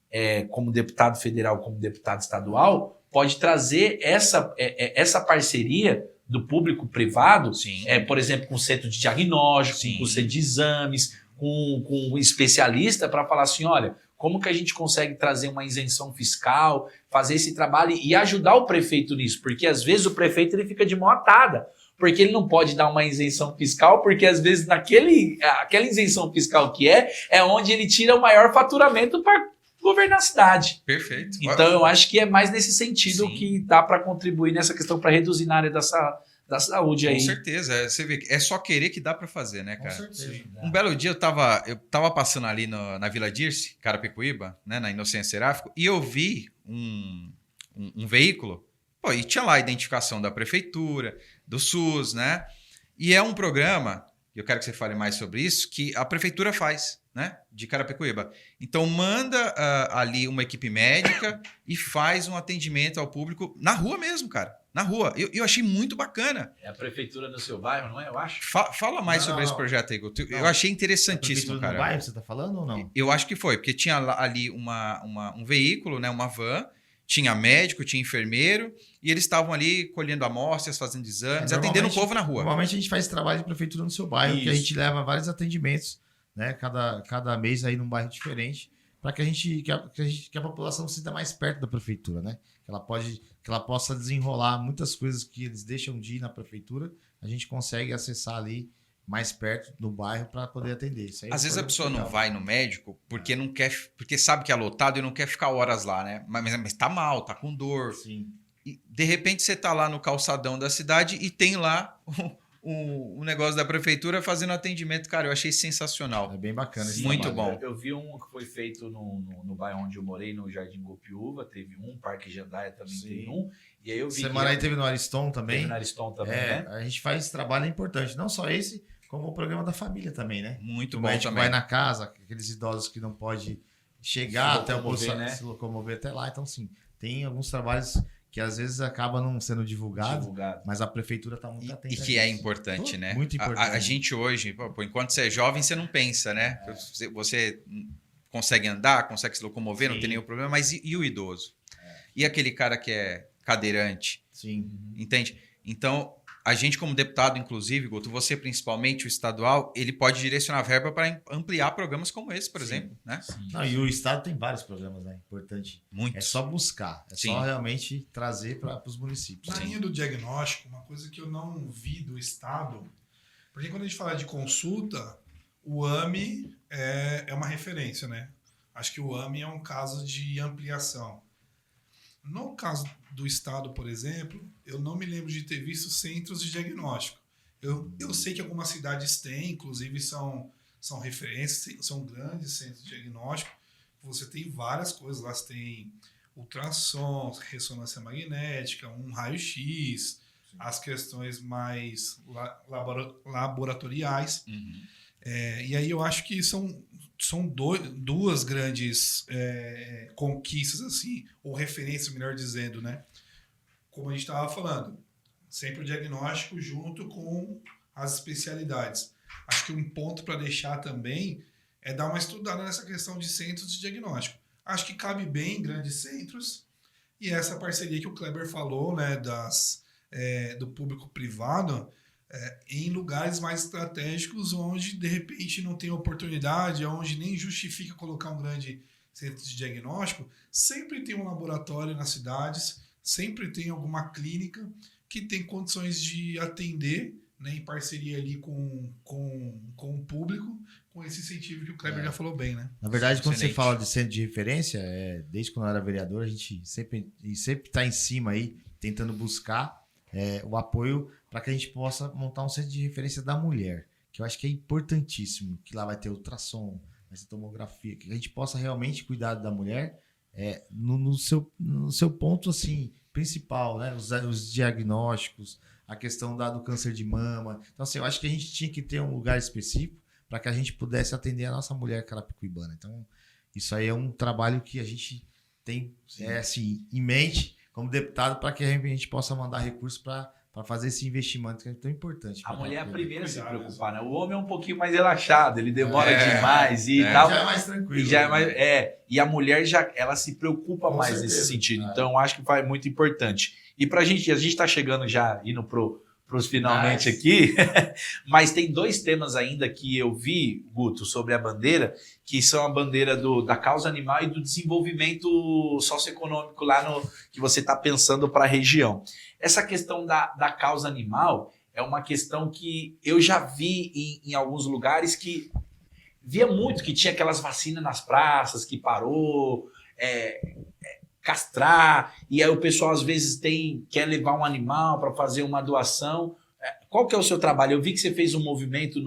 como deputado federal, como deputado estadual, pode trazer essa parceria do público-privado, Sim. por exemplo, com o centro de diagnóstico, Sim. com o centro de exames, com um especialista para falar assim, olha, como que a gente consegue trazer uma isenção fiscal, fazer esse trabalho e ajudar o prefeito nisso, porque às vezes o prefeito ele fica de mão atada, porque ele não pode dar uma isenção fiscal, porque às vezes aquela isenção fiscal que é onde ele tira o maior faturamento para governar a cidade. Perfeito. Então eu acho que é mais nesse sentido Sim. que dá para contribuir nessa questão para reduzir na área da saúde aí. Com certeza. Você vê que é só querer que dá para fazer, né, Com cara? certeza. Um belo dia eu tava passando ali na Vila Dirce, Carapicuíba, né, na Inocência Seráfico, e eu vi um veículo, pô, e tinha lá a identificação da prefeitura, do SUS, né? E é um programa, eu quero que você fale mais sobre isso, que a prefeitura faz, né, de Carapicuíba. Então manda ali uma equipe médica e faz um atendimento ao público na rua mesmo, cara. Na rua. Eu achei muito bacana. É a prefeitura do seu bairro, não é? Eu acho. Fala mais sobre esse projeto aí, Guto. Eu achei interessantíssimo, No cara. bairro, você tá falando ou não? Eu acho que foi, porque tinha ali um veículo, né, uma van, tinha médico, tinha enfermeiro, e eles estavam ali colhendo amostras, fazendo exames, atendendo o povo na rua. Normalmente a gente faz trabalho de prefeitura no seu bairro, que a gente leva vários atendimentos, né? Cada mês aí num bairro diferente, para que a população se sinta mais perto da prefeitura, né? Que ela possa desenrolar muitas coisas que eles deixam de ir na prefeitura, a gente consegue acessar ali mais perto do bairro para poder atender. Isso aí Às vezes a pessoa legal. não vai no médico porque não quer, porque sabe que é lotado e não quer ficar horas lá, né? Mas tá mal, tá com dor. Sim. E de repente você tá lá no calçadão da cidade e tem lá um negócio da prefeitura fazendo atendimento. Cara, eu achei sensacional. É bem bacana esse Muito trabalho. bom. Eu vi um que foi feito no bairro onde eu morei, no Jardim Gopiúva, teve um, Parque Jandaia também Sim. teve um. E aí eu vi Semana aí teve no Ariston também. teve na Ariston também, né? A gente faz esse trabalho importante, não só esse, como o programa da família também, né? Muito O bom médico também. vai na casa, aqueles idosos que não podem chegar Se até o locomover, posto, né? se locomover até lá. Então, sim, tem alguns trabalhos que às vezes acabam não sendo divulgados, Divulgado. mas a prefeitura está muito atenta. E que é nisso. importante, né? Muito importante. A gente hoje, pô, enquanto você é jovem, você não pensa, né? Você consegue andar, consegue se locomover, não Sim. tem nenhum problema, mas e o idoso? E aquele cara que é cadeirante, Sim. entende? Então, a gente como deputado, inclusive, Guto, você principalmente, o estadual, ele pode direcionar verba para ampliar programas como esse, por Sim. exemplo, né? Não, e o Estado tem vários programas, né? Importante. Muito. É só buscar, é Sim. só realmente trazer para os municípios. Na linha do diagnóstico, uma coisa que eu não vi do Estado, porque quando a gente fala de consulta, o AMI é uma referência, né? Acho que o AMI é um caso de ampliação. No caso do Estado, por exemplo, eu não me lembro de ter visto centros de diagnóstico. Eu sei que algumas cidades têm, inclusive são referências, são grandes centros de diagnóstico. Você tem várias coisas lá, você tem ultrassom, ressonância magnética, um raio-x, as questões mais laboratoriais. Uhum. E aí eu acho que são duas grandes conquistas, assim, ou referências, melhor dizendo, né? Como a gente estava falando, sempre o diagnóstico junto com as especialidades. Acho que um ponto para deixar também é dar uma estudada nessa questão de centros de diagnóstico. Acho que cabe bem em grandes centros, e essa parceria que o Kleber falou, né, do público-privado, em lugares mais estratégicos onde, de repente, não tem oportunidade, onde nem justifica colocar um grande centro de diagnóstico, sempre tem um laboratório nas cidades, sempre tem alguma clínica que tem condições de atender, né, em parceria ali com o público, com esse incentivo que o Kleber já falou bem, né? Na verdade, quando Excelente. você fala de centro de referência, desde quando eu era vereador, a gente sempre está em cima aí, tentando buscar o apoio para que a gente possa montar um centro de referência da mulher, que eu acho que é importantíssimo, que lá vai ter ultrassom, vai ter tomografia, que a gente possa realmente cuidar da mulher no seu ponto assim principal, né? Os diagnósticos, a questão do câncer de mama. Então, assim, eu acho que a gente tinha que ter um lugar específico para que a gente pudesse atender a nossa mulher carapicuibana. Então, isso aí é um trabalho que a gente tem assim, em mente como deputado para que a gente possa mandar recursos para fazer esse investimento que é tão importante. A mulher é a pra primeira a se Cuidado, preocupar, né? O homem é um pouquinho mais relaxado, ele demora É, demais e é. tal. Já é mais tranquilo. E, já é né? mais, e a mulher ela se preocupa Com mais certeza. nesse sentido. É. Então, eu acho que vai muito importante. E a gente está chegando já, indo pros finalmente Nice. aqui, mas tem 2 temas ainda que eu vi, Guto, sobre a bandeira, que são a bandeira da causa animal e do desenvolvimento socioeconômico lá que você está pensando para a região. Essa questão da causa animal é uma questão que eu já vi em alguns lugares que via muito que tinha aquelas vacinas nas praças, que parou, castrar, e aí o pessoal às vezes quer levar um animal para fazer uma doação. Qual que é o seu trabalho? Eu vi que você fez um movimento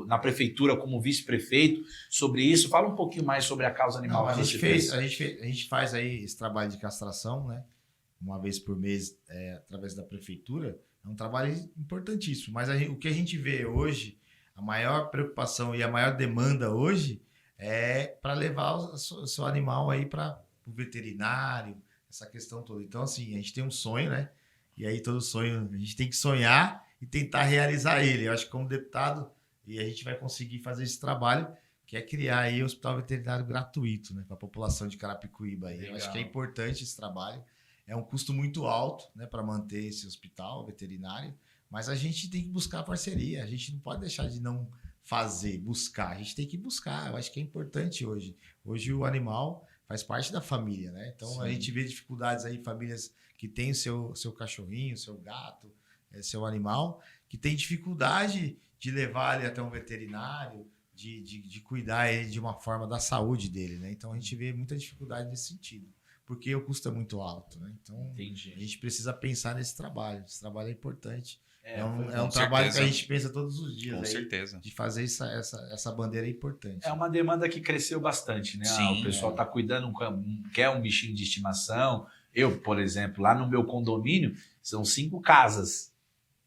na prefeitura como vice-prefeito sobre isso. Fala um pouquinho mais sobre a causa animal. Não, que a você gente fez. a gente faz aí esse trabalho de castração, né? Uma vez por mês, através da prefeitura. É um trabalho importantíssimo. Mas o que a gente vê hoje, a maior preocupação e a maior demanda hoje é para levar o seu animal aí para o veterinário, essa questão toda. Então, assim, a gente tem um sonho, né? E aí todo sonho, a gente tem que sonhar e tentar realizar ele. Eu acho que como deputado, e a gente vai conseguir fazer esse trabalho, que é criar aí o hospital veterinário gratuito, né, para a população de Carapicuíba. Eu acho que é importante esse trabalho. É um custo muito alto, né, para manter esse hospital veterinário, mas a gente tem que buscar parceria. A gente não pode deixar de não buscar. A gente tem que buscar. Eu acho que é importante hoje. Hoje o animal faz parte da família, né? Então Sim. A gente vê dificuldades aí, famílias que têm o seu cachorrinho, seu gato, seu animal, que tem dificuldade de levar ele até um veterinário, de cuidar ele de uma forma da saúde dele, né? Então a gente vê muita dificuldade nesse sentido, porque o custo é muito alto, né? Então Entendi. a gente precisa pensar nesse trabalho. Esse trabalho é importante. É um com trabalho certeza. que a gente pensa todos os dias Com aí, certeza. de fazer essa bandeira é importante. É uma demanda que cresceu bastante, né? Sim, O pessoal está cuidando, quer um bichinho de estimação. Eu, por exemplo, lá no meu condomínio, são 5 casas.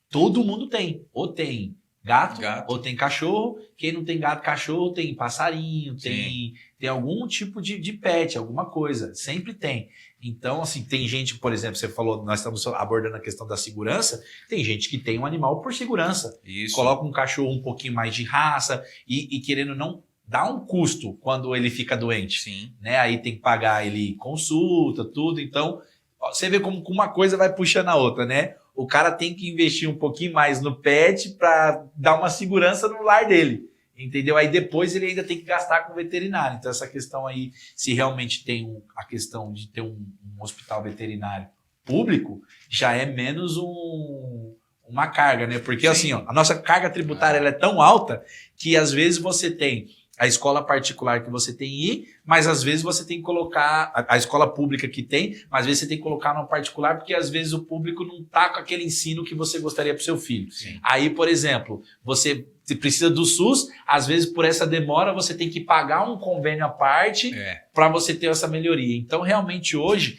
Todo mundo tem. Ou tem gato, ou tem cachorro. Quem não tem gato, cachorro, tem passarinho, tem algum tipo de pet, alguma coisa. Sempre tem. Então, assim, tem gente, por exemplo, você falou, nós estamos abordando a questão da segurança, tem gente que tem um animal por segurança. Isso. Coloca um cachorro um pouquinho mais de raça e querendo não dar um custo quando ele fica doente. Sim. Né? Aí tem que pagar ele consulta, tudo. Então, você vê como uma coisa vai puxando a outra, né? O cara tem que investir um pouquinho mais no pet para dar uma segurança no lar dele. Entendeu? Aí depois ele ainda tem que gastar com o veterinário. Então, essa questão aí, se realmente tem a questão de ter um hospital veterinário público, já é menos uma carga, né? Porque assim, ó, a nossa carga tributária ela é tão alta que às vezes você tem a escola particular que você tem que ir, mas às vezes você tem que colocar a escola pública que tem, mas às vezes você tem que colocar no particular porque às vezes o público não tá com aquele ensino que você gostaria para o seu filho. Sim. Aí, por exemplo, você precisa do SUS, às vezes por essa demora você tem que pagar um convênio à parte para você ter essa melhoria. Então, realmente hoje,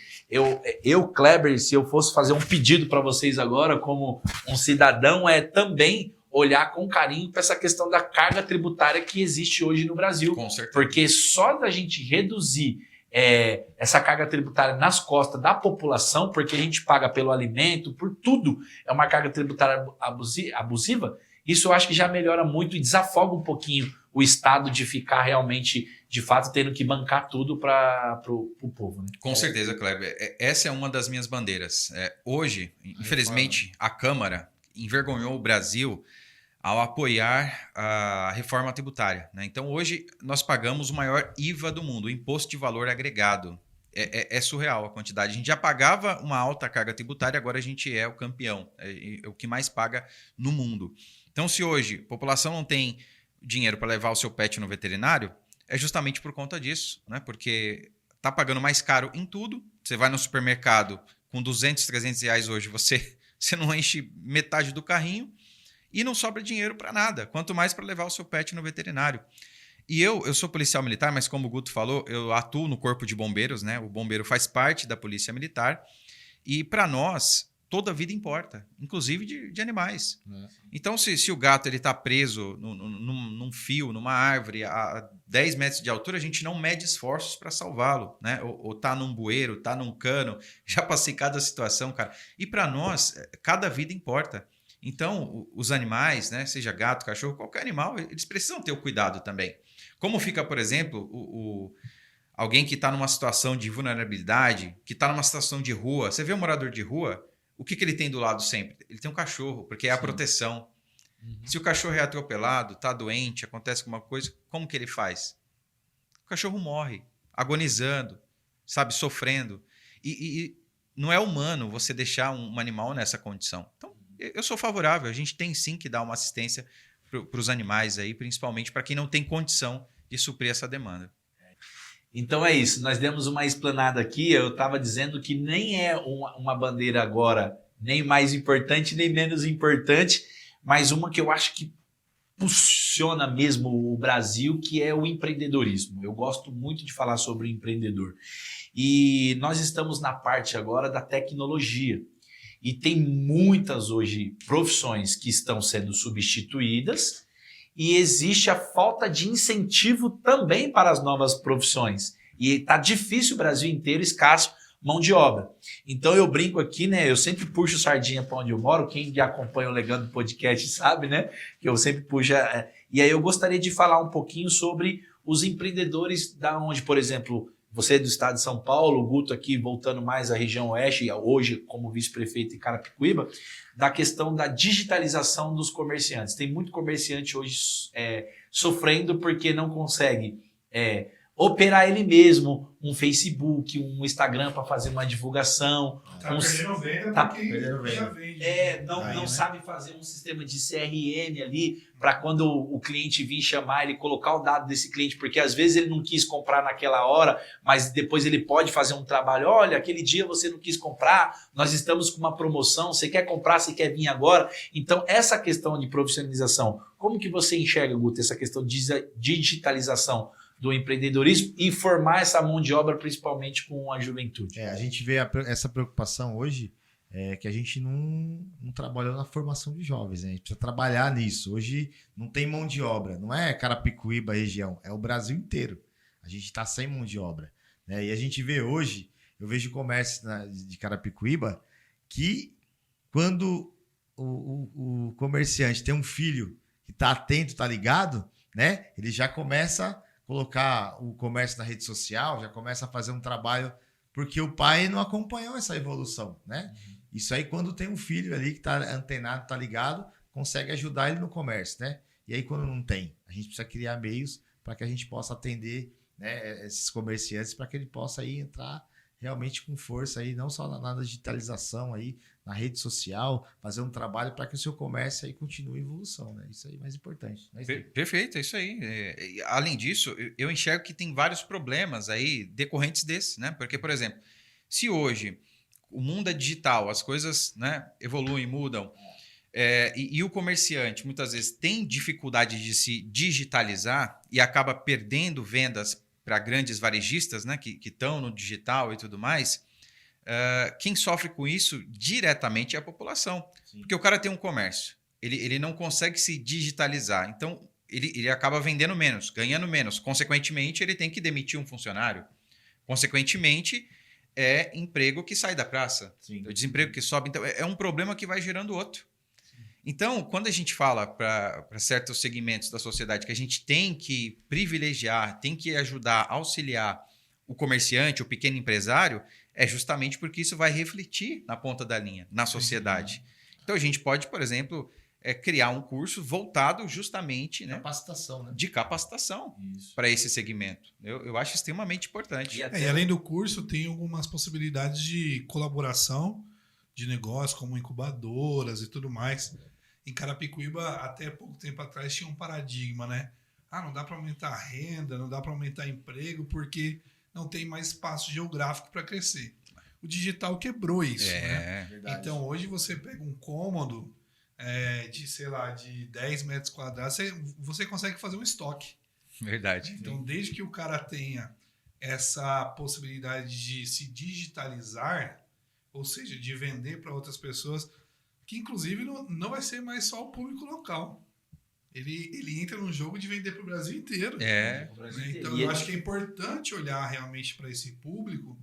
eu, Kleber, se eu fosse fazer um pedido para vocês agora como um cidadão, é também olhar com carinho para essa questão da carga tributária que existe hoje no Brasil. Com certeza. Porque só da gente reduzir essa carga tributária nas costas da população, porque a gente paga pelo alimento, por tudo, é uma carga tributária abusiva, isso eu acho que já melhora muito e desafoga um pouquinho o Estado de ficar realmente, de fato, tendo que bancar tudo para o povo. Né? Com certeza, Kleber. Essa é uma das minhas bandeiras. Hoje, infelizmente, a Câmara envergonhou o Brasil ao apoiar a reforma tributária. Né? Então, hoje, nós pagamos o maior IVA do mundo, o Imposto de Valor Agregado. É surreal a quantidade. A gente já pagava uma alta carga tributária, agora a gente é o campeão, é o que mais paga no mundo. Então, se hoje a população não tem dinheiro para levar o seu pet no veterinário, é justamente por conta disso, né? Porque está pagando mais caro em tudo. Você vai no supermercado com 200, 300 reais hoje, você não enche metade do carrinho e não sobra dinheiro para nada, quanto mais para levar o seu pet no veterinário. E eu sou policial militar, mas como o Guto falou, eu atuo no Corpo de Bombeiros, né? O bombeiro faz parte da Polícia Militar e para nós, toda vida importa, inclusive de animais. É. Então, se o gato está preso num fio, numa árvore, a 10 metros de altura, a gente não mede esforços para salvá-lo, né? Ou tá num bueiro, tá num cano. Já passei cada situação, cara. E para nós, cada vida importa. Então, os animais, né? Seja gato, cachorro, qualquer animal, eles precisam ter o cuidado também. Como fica, por exemplo, alguém que está numa situação de vulnerabilidade, que está numa situação de rua. Você vê um morador de rua, o que ele tem do lado sempre? Ele tem um cachorro, porque é a proteção. Se o cachorro é atropelado, está doente, acontece alguma coisa, como que ele faz? O cachorro morre, agonizando, sabe, sofrendo. E não é humano você deixar um animal nessa condição. Então, eu sou favorável. A gente tem sim que dar uma assistência para os animais aí, principalmente para quem não tem condição de suprir essa demanda. Então é isso, nós demos uma explanada aqui, eu estava dizendo que nem é uma bandeira agora nem mais importante, nem menos importante, mas uma que eu acho que funciona mesmo o Brasil, que é o empreendedorismo. Eu gosto muito de falar sobre o empreendedor. E nós estamos na parte agora da tecnologia. E tem muitas hoje profissões que estão sendo substituídas e existe a falta de incentivo também para as novas profissões. E está difícil o Brasil inteiro, escasso mão de obra. Então eu brinco aqui, né? Eu sempre puxo sardinha para onde eu moro. Quem acompanha o Legando Podcast sabe, né? Que eu sempre puxo. E aí eu gostaria de falar um pouquinho sobre os empreendedores da onde, por exemplo, você é do estado de São Paulo, o Guto aqui voltando mais à região oeste, hoje como vice-prefeito em Carapicuíba, da questão da digitalização dos comerciantes. Tem muito comerciante hoje sofrendo porque não consegue operar ele mesmo, um Facebook, um Instagram para fazer uma divulgação. Tá perdendo venda porque já vende. Não sabe fazer um sistema de CRM ali para quando o cliente vir chamar, ele colocar o dado desse cliente, porque às vezes ele não quis comprar naquela hora, mas depois ele pode fazer um trabalho. Olha, aquele dia você não quis comprar, nós estamos com uma promoção, você quer comprar, você quer vir agora. Então, essa questão de profissionalização, como que você enxerga, Guto, essa questão de digitalização do empreendedorismo e formar essa mão de obra, principalmente com a juventude? A gente vê essa preocupação hoje, que a gente não trabalhou na formação de jovens, né? A gente precisa trabalhar nisso. Hoje não tem mão de obra, não é Carapicuíba, região, é o Brasil inteiro. A gente está sem mão de obra, né? E a gente vê hoje, eu vejo comércio de Carapicuíba, que quando o comerciante tem um filho que está atento, está ligado, né? Ele já começa a colocar o comércio na rede social, já começa a fazer um trabalho, porque o pai não acompanhou essa evolução, né? Isso aí, quando tem um filho ali que está antenado, está ligado, consegue ajudar ele no comércio, né? E aí, quando não tem, a gente precisa criar meios para que a gente possa atender, né, esses comerciantes, para que ele possa aí entrar realmente com força aí, não só na digitalização aí, na rede social, fazer um trabalho para que o seu comércio aí continue em evolução, né? Isso aí é mais importante. Né? Perfeito, é isso aí. Além disso, eu enxergo que tem vários problemas aí decorrentes desse, né? Porque, por exemplo, se hoje o mundo é digital, as coisas, né, evoluem, mudam, e o comerciante muitas vezes tem dificuldade de se digitalizar e acaba perdendo vendas para grandes varejistas, né, que estão no digital e tudo mais, quem sofre com isso diretamente é a população. Sim. Porque o cara tem um comércio, ele não consegue se digitalizar, então ele acaba vendendo menos, ganhando menos. Consequentemente, ele tem que demitir um funcionário. Consequentemente, é emprego que sai da praça, é desemprego que sobe. Então, é um problema que vai gerando outro. Sim. Então, quando a gente fala para certos segmentos da sociedade que a gente tem que privilegiar, tem que ajudar, auxiliar o comerciante, o pequeno empresário, é justamente porque isso vai refletir na ponta da linha, na sociedade. Então, a gente pode, por exemplo, criar um curso voltado justamente, né, capacitação, né? De capacitação para esse segmento. Eu acho extremamente importante. E além do curso, tem algumas possibilidades de colaboração de negócio, como incubadoras e tudo mais. Em Carapicuíba, até pouco tempo atrás, tinha um paradigma, né? Não dá para aumentar a renda, não dá para aumentar emprego, porque não tem mais espaço geográfico para crescer. O digital quebrou isso, né? Verdade. Então, hoje você pega um cômodo de, sei lá, de 10 metros quadrados, você consegue fazer um estoque. Verdade. Então, desde que o cara tenha essa possibilidade de se digitalizar, ou seja, de vender para outras pessoas, que inclusive não vai ser mais só o público local. Ele entra num jogo de vender para o Brasil inteiro. É. Né? Então, eu acho que é importante olhar realmente para esse público,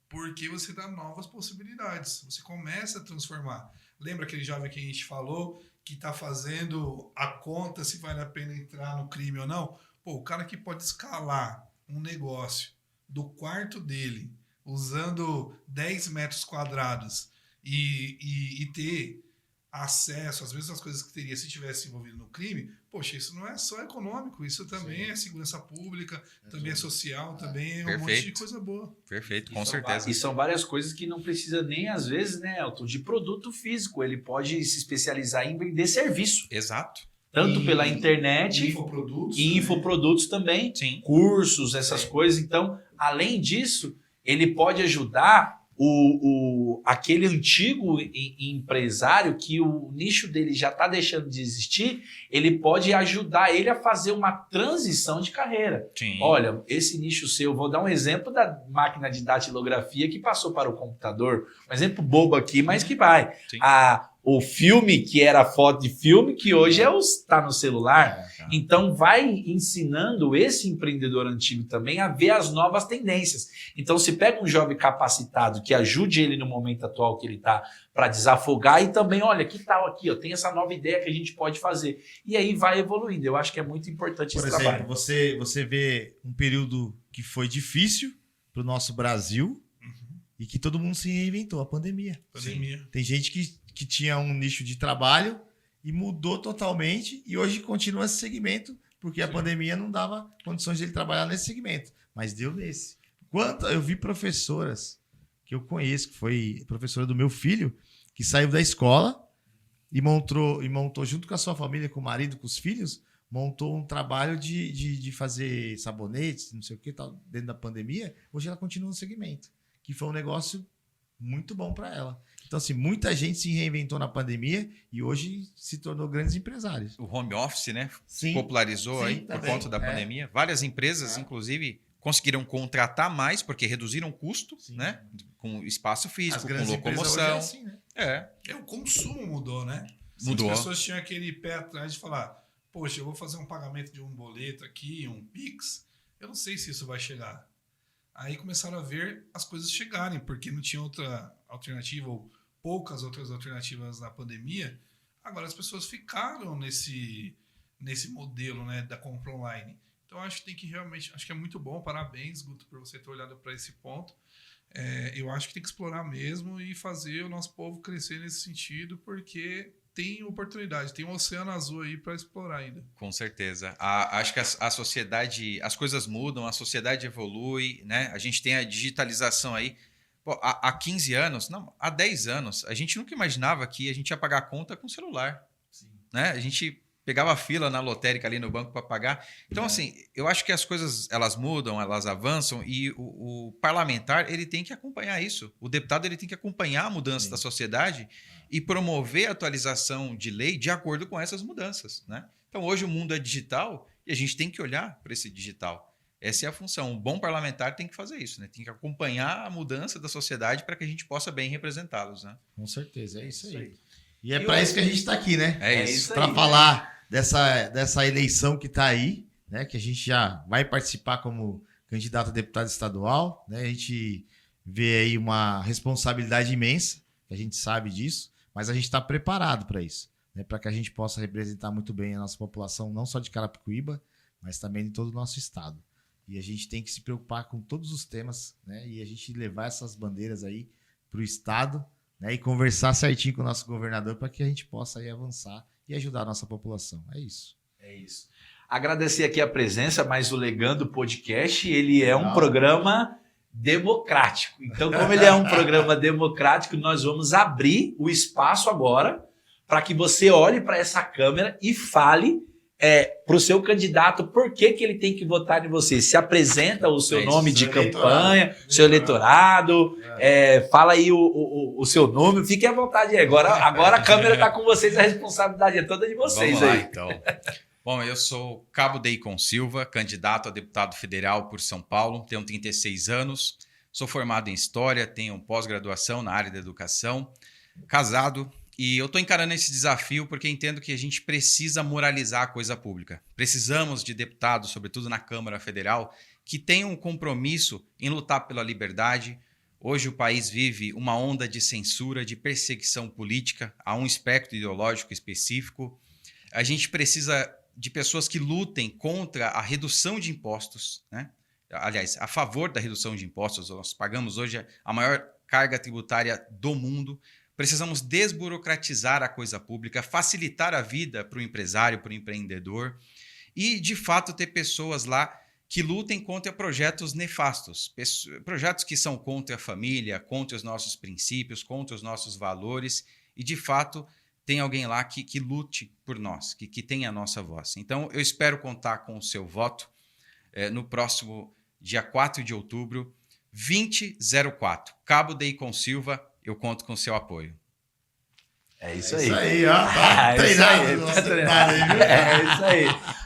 porque você dá novas possibilidades. Você começa a transformar. Lembra aquele jovem que a gente falou que está fazendo a conta se vale a pena entrar no crime ou não? Pô, o cara que pode escalar um negócio do quarto dele, usando 10 metros quadrados e ter acesso às mesmas coisas que teria se tivesse envolvido no crime, poxa, isso não é só econômico, isso também é segurança pública, também é social, também é um monte de coisa boa. Perfeito, com certeza. E são várias coisas que não precisa nem, às vezes, né, Elton, de produto físico. Ele pode se especializar em vender serviço. Exato. Tanto pela internet, infoprodutos também, Sim. cursos, essas coisas. Então, além disso, ele pode ajudar aquele antigo empresário que o nicho dele já está deixando de existir, ele pode ajudar ele a fazer uma transição de carreira. Sim. Olha, esse nicho seu, vou dar um exemplo da máquina de datilografia que passou para o computador, um exemplo bobo aqui, mas que vai. Sim. O filme, que era foto de filme, que hoje está no celular. Então, vai ensinando esse empreendedor antigo também a ver as novas tendências. Então, se pega um jovem capacitado que ajude ele no momento atual que ele está para desafogar e também, olha, que tal aqui, ó, tem essa nova ideia que a gente pode fazer. E aí vai evoluindo. Eu acho que é muito importante esse trabalho. Por exemplo, você vê um período que foi difícil para o nosso Brasil e que todo mundo se reinventou, a pandemia. Tem gente que tinha um nicho de trabalho e mudou totalmente e hoje continua esse segmento porque a pandemia não dava condições de ele trabalhar nesse segmento, mas deu nesse. Eu vi professoras que eu conheço, que foi professora do meu filho, que saiu da escola e montou junto com a sua família, com o marido, com os filhos, montou um trabalho de fazer sabonetes, não sei o que, tal, dentro da pandemia. Hoje ela continua no segmento, que foi um negócio muito bom para ela. Então, assim, muita gente se reinventou na pandemia e hoje se tornou grandes empresários. O home office, né? Sim. Popularizou aí por também, conta da pandemia. Várias empresas, inclusive, conseguiram contratar mais porque reduziram o custo, né? Com espaço físico, com locomoção. É assim, né? O consumo mudou, né? Mudou. As pessoas tinham aquele pé atrás de falar, poxa, eu vou fazer um pagamento de um boleto aqui, um Pix, eu não sei se isso vai chegar. Aí começaram a ver as coisas chegarem, porque não tinha outra alternativa ou poucas outras alternativas na pandemia. Agora as pessoas ficaram nesse modelo, né, da compra online. Então acho que tem que realmente, acho que é muito bom, parabéns, Guto, por você ter olhado para esse ponto. Eu acho que tem que explorar mesmo e fazer o nosso povo crescer nesse sentido, porque tem oportunidade, tem um oceano azul aí para explorar ainda. Com certeza. Acho que a sociedade, as coisas mudam, a sociedade evolui, né? A gente tem a digitalização aí. Pô, há 15 anos, não, há 10 anos, a gente nunca imaginava que a gente ia pagar a conta com celular. Sim. Né? A gente pegava a fila na lotérica ali no banco para pagar. Então, assim, eu acho que as coisas, elas mudam, elas avançam e o parlamentar, ele tem que acompanhar isso. O deputado, ele tem que acompanhar a mudança da sociedade e promover a atualização de lei de acordo com essas mudanças, né? Então, hoje o mundo é digital e a gente tem que olhar para esse digital. Essa é a função. Um bom parlamentar tem que fazer isso, né? Tem que acompanhar a mudança da sociedade para que a gente possa bem representá-los, né? Com certeza, é isso aí. E é para isso que a gente está aqui, né? É isso. Para falar dessa eleição que está aí, né? Que a gente já vai participar como candidato a deputado estadual, né? A gente vê aí uma responsabilidade imensa, a gente sabe disso, mas a gente está preparado para isso, né? Para que a gente possa representar muito bem a nossa população, não só de Carapicuíba, mas também de todo o nosso estado. E a gente tem que se preocupar com todos os temas, né? E a gente levar essas bandeiras aí para o estado, né? E conversar certinho com o nosso governador para que a gente possa aí avançar e ajudar a nossa população. É isso. É isso. Agradecer aqui a presença, mas o Legando Podcast, ele é um programa democrático. Então, como ele é um programa democrático, nós vamos abrir o espaço agora para que você olhe para essa câmera e fale para o seu candidato por que ele tem que votar em você. Se apresenta o seu nome de campanha, seu eleitorado, fala aí o seu nome, fique à vontade aí. Agora a câmera está com vocês, a responsabilidade é toda de vocês. Vamos lá, aí. Então. Bom, eu sou Cabo Deicon Silva, candidato a deputado federal por São Paulo, tenho 36 anos, Sou formado em História, tenho pós-graduação na área da educação, casado, e eu estou encarando esse desafio porque entendo que a gente precisa moralizar a coisa pública. Precisamos de deputados, sobretudo na Câmara Federal, que tenham um compromisso em lutar pela liberdade. Hoje o país vive uma onda de censura, de perseguição política a um espectro ideológico específico. A gente precisa de pessoas que lutem contra a redução de impostos, né? Aliás, a favor da redução de impostos. Nós pagamos hoje a maior carga tributária do mundo. Precisamos desburocratizar a coisa pública, facilitar a vida para o empresário, para o empreendedor e, de fato, ter pessoas lá que lutem contra projetos nefastos, projetos que são contra a família, contra os nossos princípios, contra os nossos valores e, de fato, tem alguém lá que lute por nós, que tenha a nossa voz. Então, eu espero contar com o seu voto no próximo dia 4 de outubro, 2004. Cabo Deicon Silva, eu conto com o seu apoio. É isso aí. Isso aí, ó. Tá treinado. É isso aí.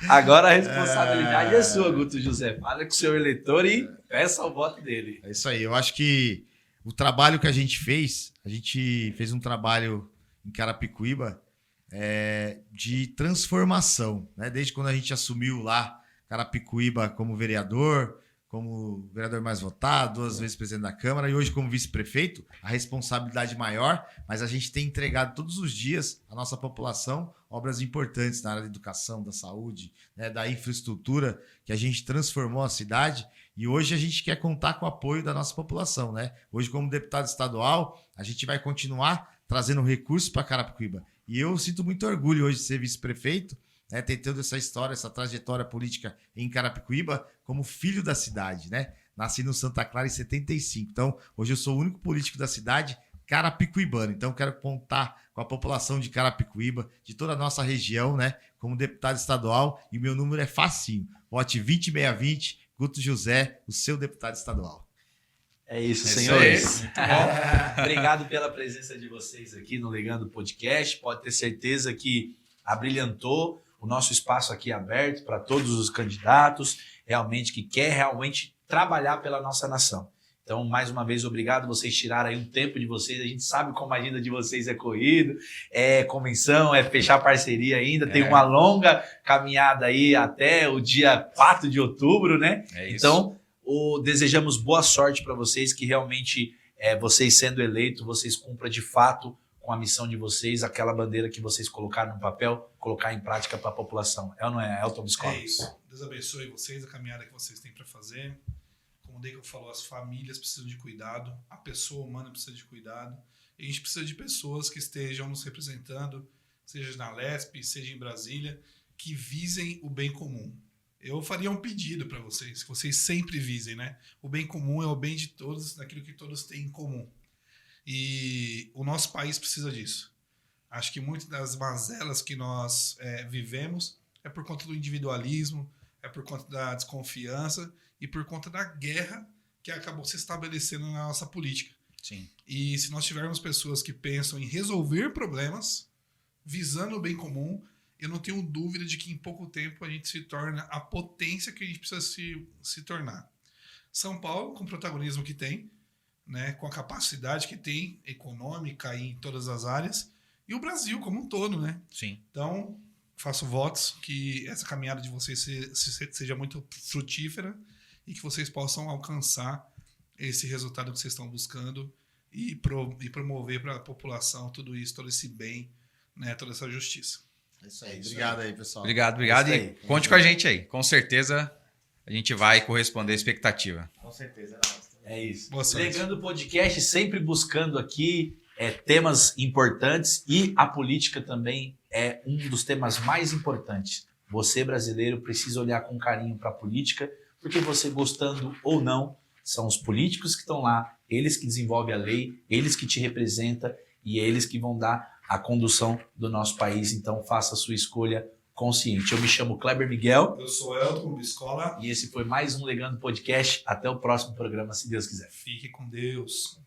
Agora a responsabilidade é sua, Guto José. Fala com o seu eleitor e peça o voto dele. É isso aí. Eu acho que o trabalho que a gente fez um trabalho em Carapicuíba de transformação, né? Desde quando a gente assumiu lá Carapicuíba como vereador mais votado, 2 vezes presidente da Câmara e hoje como vice-prefeito, a responsabilidade maior, mas a gente tem entregado todos os dias à nossa população obras importantes na área da educação, da saúde, né, da infraestrutura, que a gente transformou a cidade e hoje a gente quer contar com o apoio da nossa população, né? Hoje, como deputado estadual, a gente vai continuar trazendo recursos para Carapicuíba. E eu sinto muito orgulho hoje de ser vice-prefeito, né, ter toda essa história, essa trajetória política em Carapicuíba como filho da cidade, né? Nasci no Santa Clara em 75. Então, hoje eu sou o único político da cidade carapicuibano. Então, quero contar com a população de Carapicuíba, de toda a nossa região, né? Como deputado estadual. E o meu número é facinho. Vote 20620, Guto José, o seu deputado estadual. É isso, senhores. Obrigado pela presença de vocês aqui no Legando Podcast. Pode ter certeza que abrilhantou o nosso espaço aqui aberto para todos os candidatos, realmente que quer realmente trabalhar pela nossa nação. Então, mais uma vez, obrigado. Vocês tiraram aí um tempo de vocês. A gente sabe como a agenda de vocês é corrido, é convenção, é fechar parceria ainda. Tem uma longa caminhada aí até o dia 4 de outubro, né? É isso. Então, desejamos boa sorte para vocês, que realmente, vocês sendo eleitos, vocês cumpram de fato com a missão de vocês, aquela bandeira que vocês colocaram no papel, colocar em prática para a população. É ou não é, Elton Biscoff? É isso. Deus abençoe vocês, a caminhada que vocês têm para fazer. Como o Deicon falou, as famílias precisam de cuidado, a pessoa humana precisa de cuidado, e a gente precisa de pessoas que estejam nos representando, seja na LESP, seja em Brasília, que visem o bem comum. Eu faria um pedido para vocês, que vocês sempre visem, né? O bem comum é o bem de todos, daquilo que todos têm em comum. E o nosso país precisa disso. Acho que muitas das mazelas que nós vivemos é por conta do individualismo, é por conta da desconfiança e por conta da guerra que acabou se estabelecendo na nossa política. Sim. E se nós tivermos pessoas que pensam em resolver problemas, visando o bem comum, eu não tenho dúvida de que em pouco tempo a gente se torna a potência que a gente precisa se tornar. São Paulo, com o protagonismo que tem, né, com a capacidade que tem, econômica e em todas as áreas, e o Brasil como um todo, né? Sim. Então, faço votos que essa caminhada de vocês seja muito frutífera e que vocês possam alcançar esse resultado que vocês estão buscando e promover para a população tudo isso, todo esse bem, né, toda essa justiça. É isso aí. Obrigado aí, pessoal. Obrigado. É E conte com a gente aí. Com certeza a gente vai corresponder à expectativa. Com certeza. É isso. Boa sorte. Legando o podcast, sempre buscando aqui temas importantes e a política também é um dos temas mais importantes. Você, brasileiro, precisa olhar com carinho para a política, porque você gostando ou não, são os políticos que estão lá, eles que desenvolvem a lei, eles que te representam e eles que vão dar a condução do nosso país. Então, faça a sua escolha consciente. Eu me chamo Kleber Miguel. Eu sou Elton Biscola. E esse foi mais um Legando Podcast. Até o próximo programa, se Deus quiser. Fique com Deus.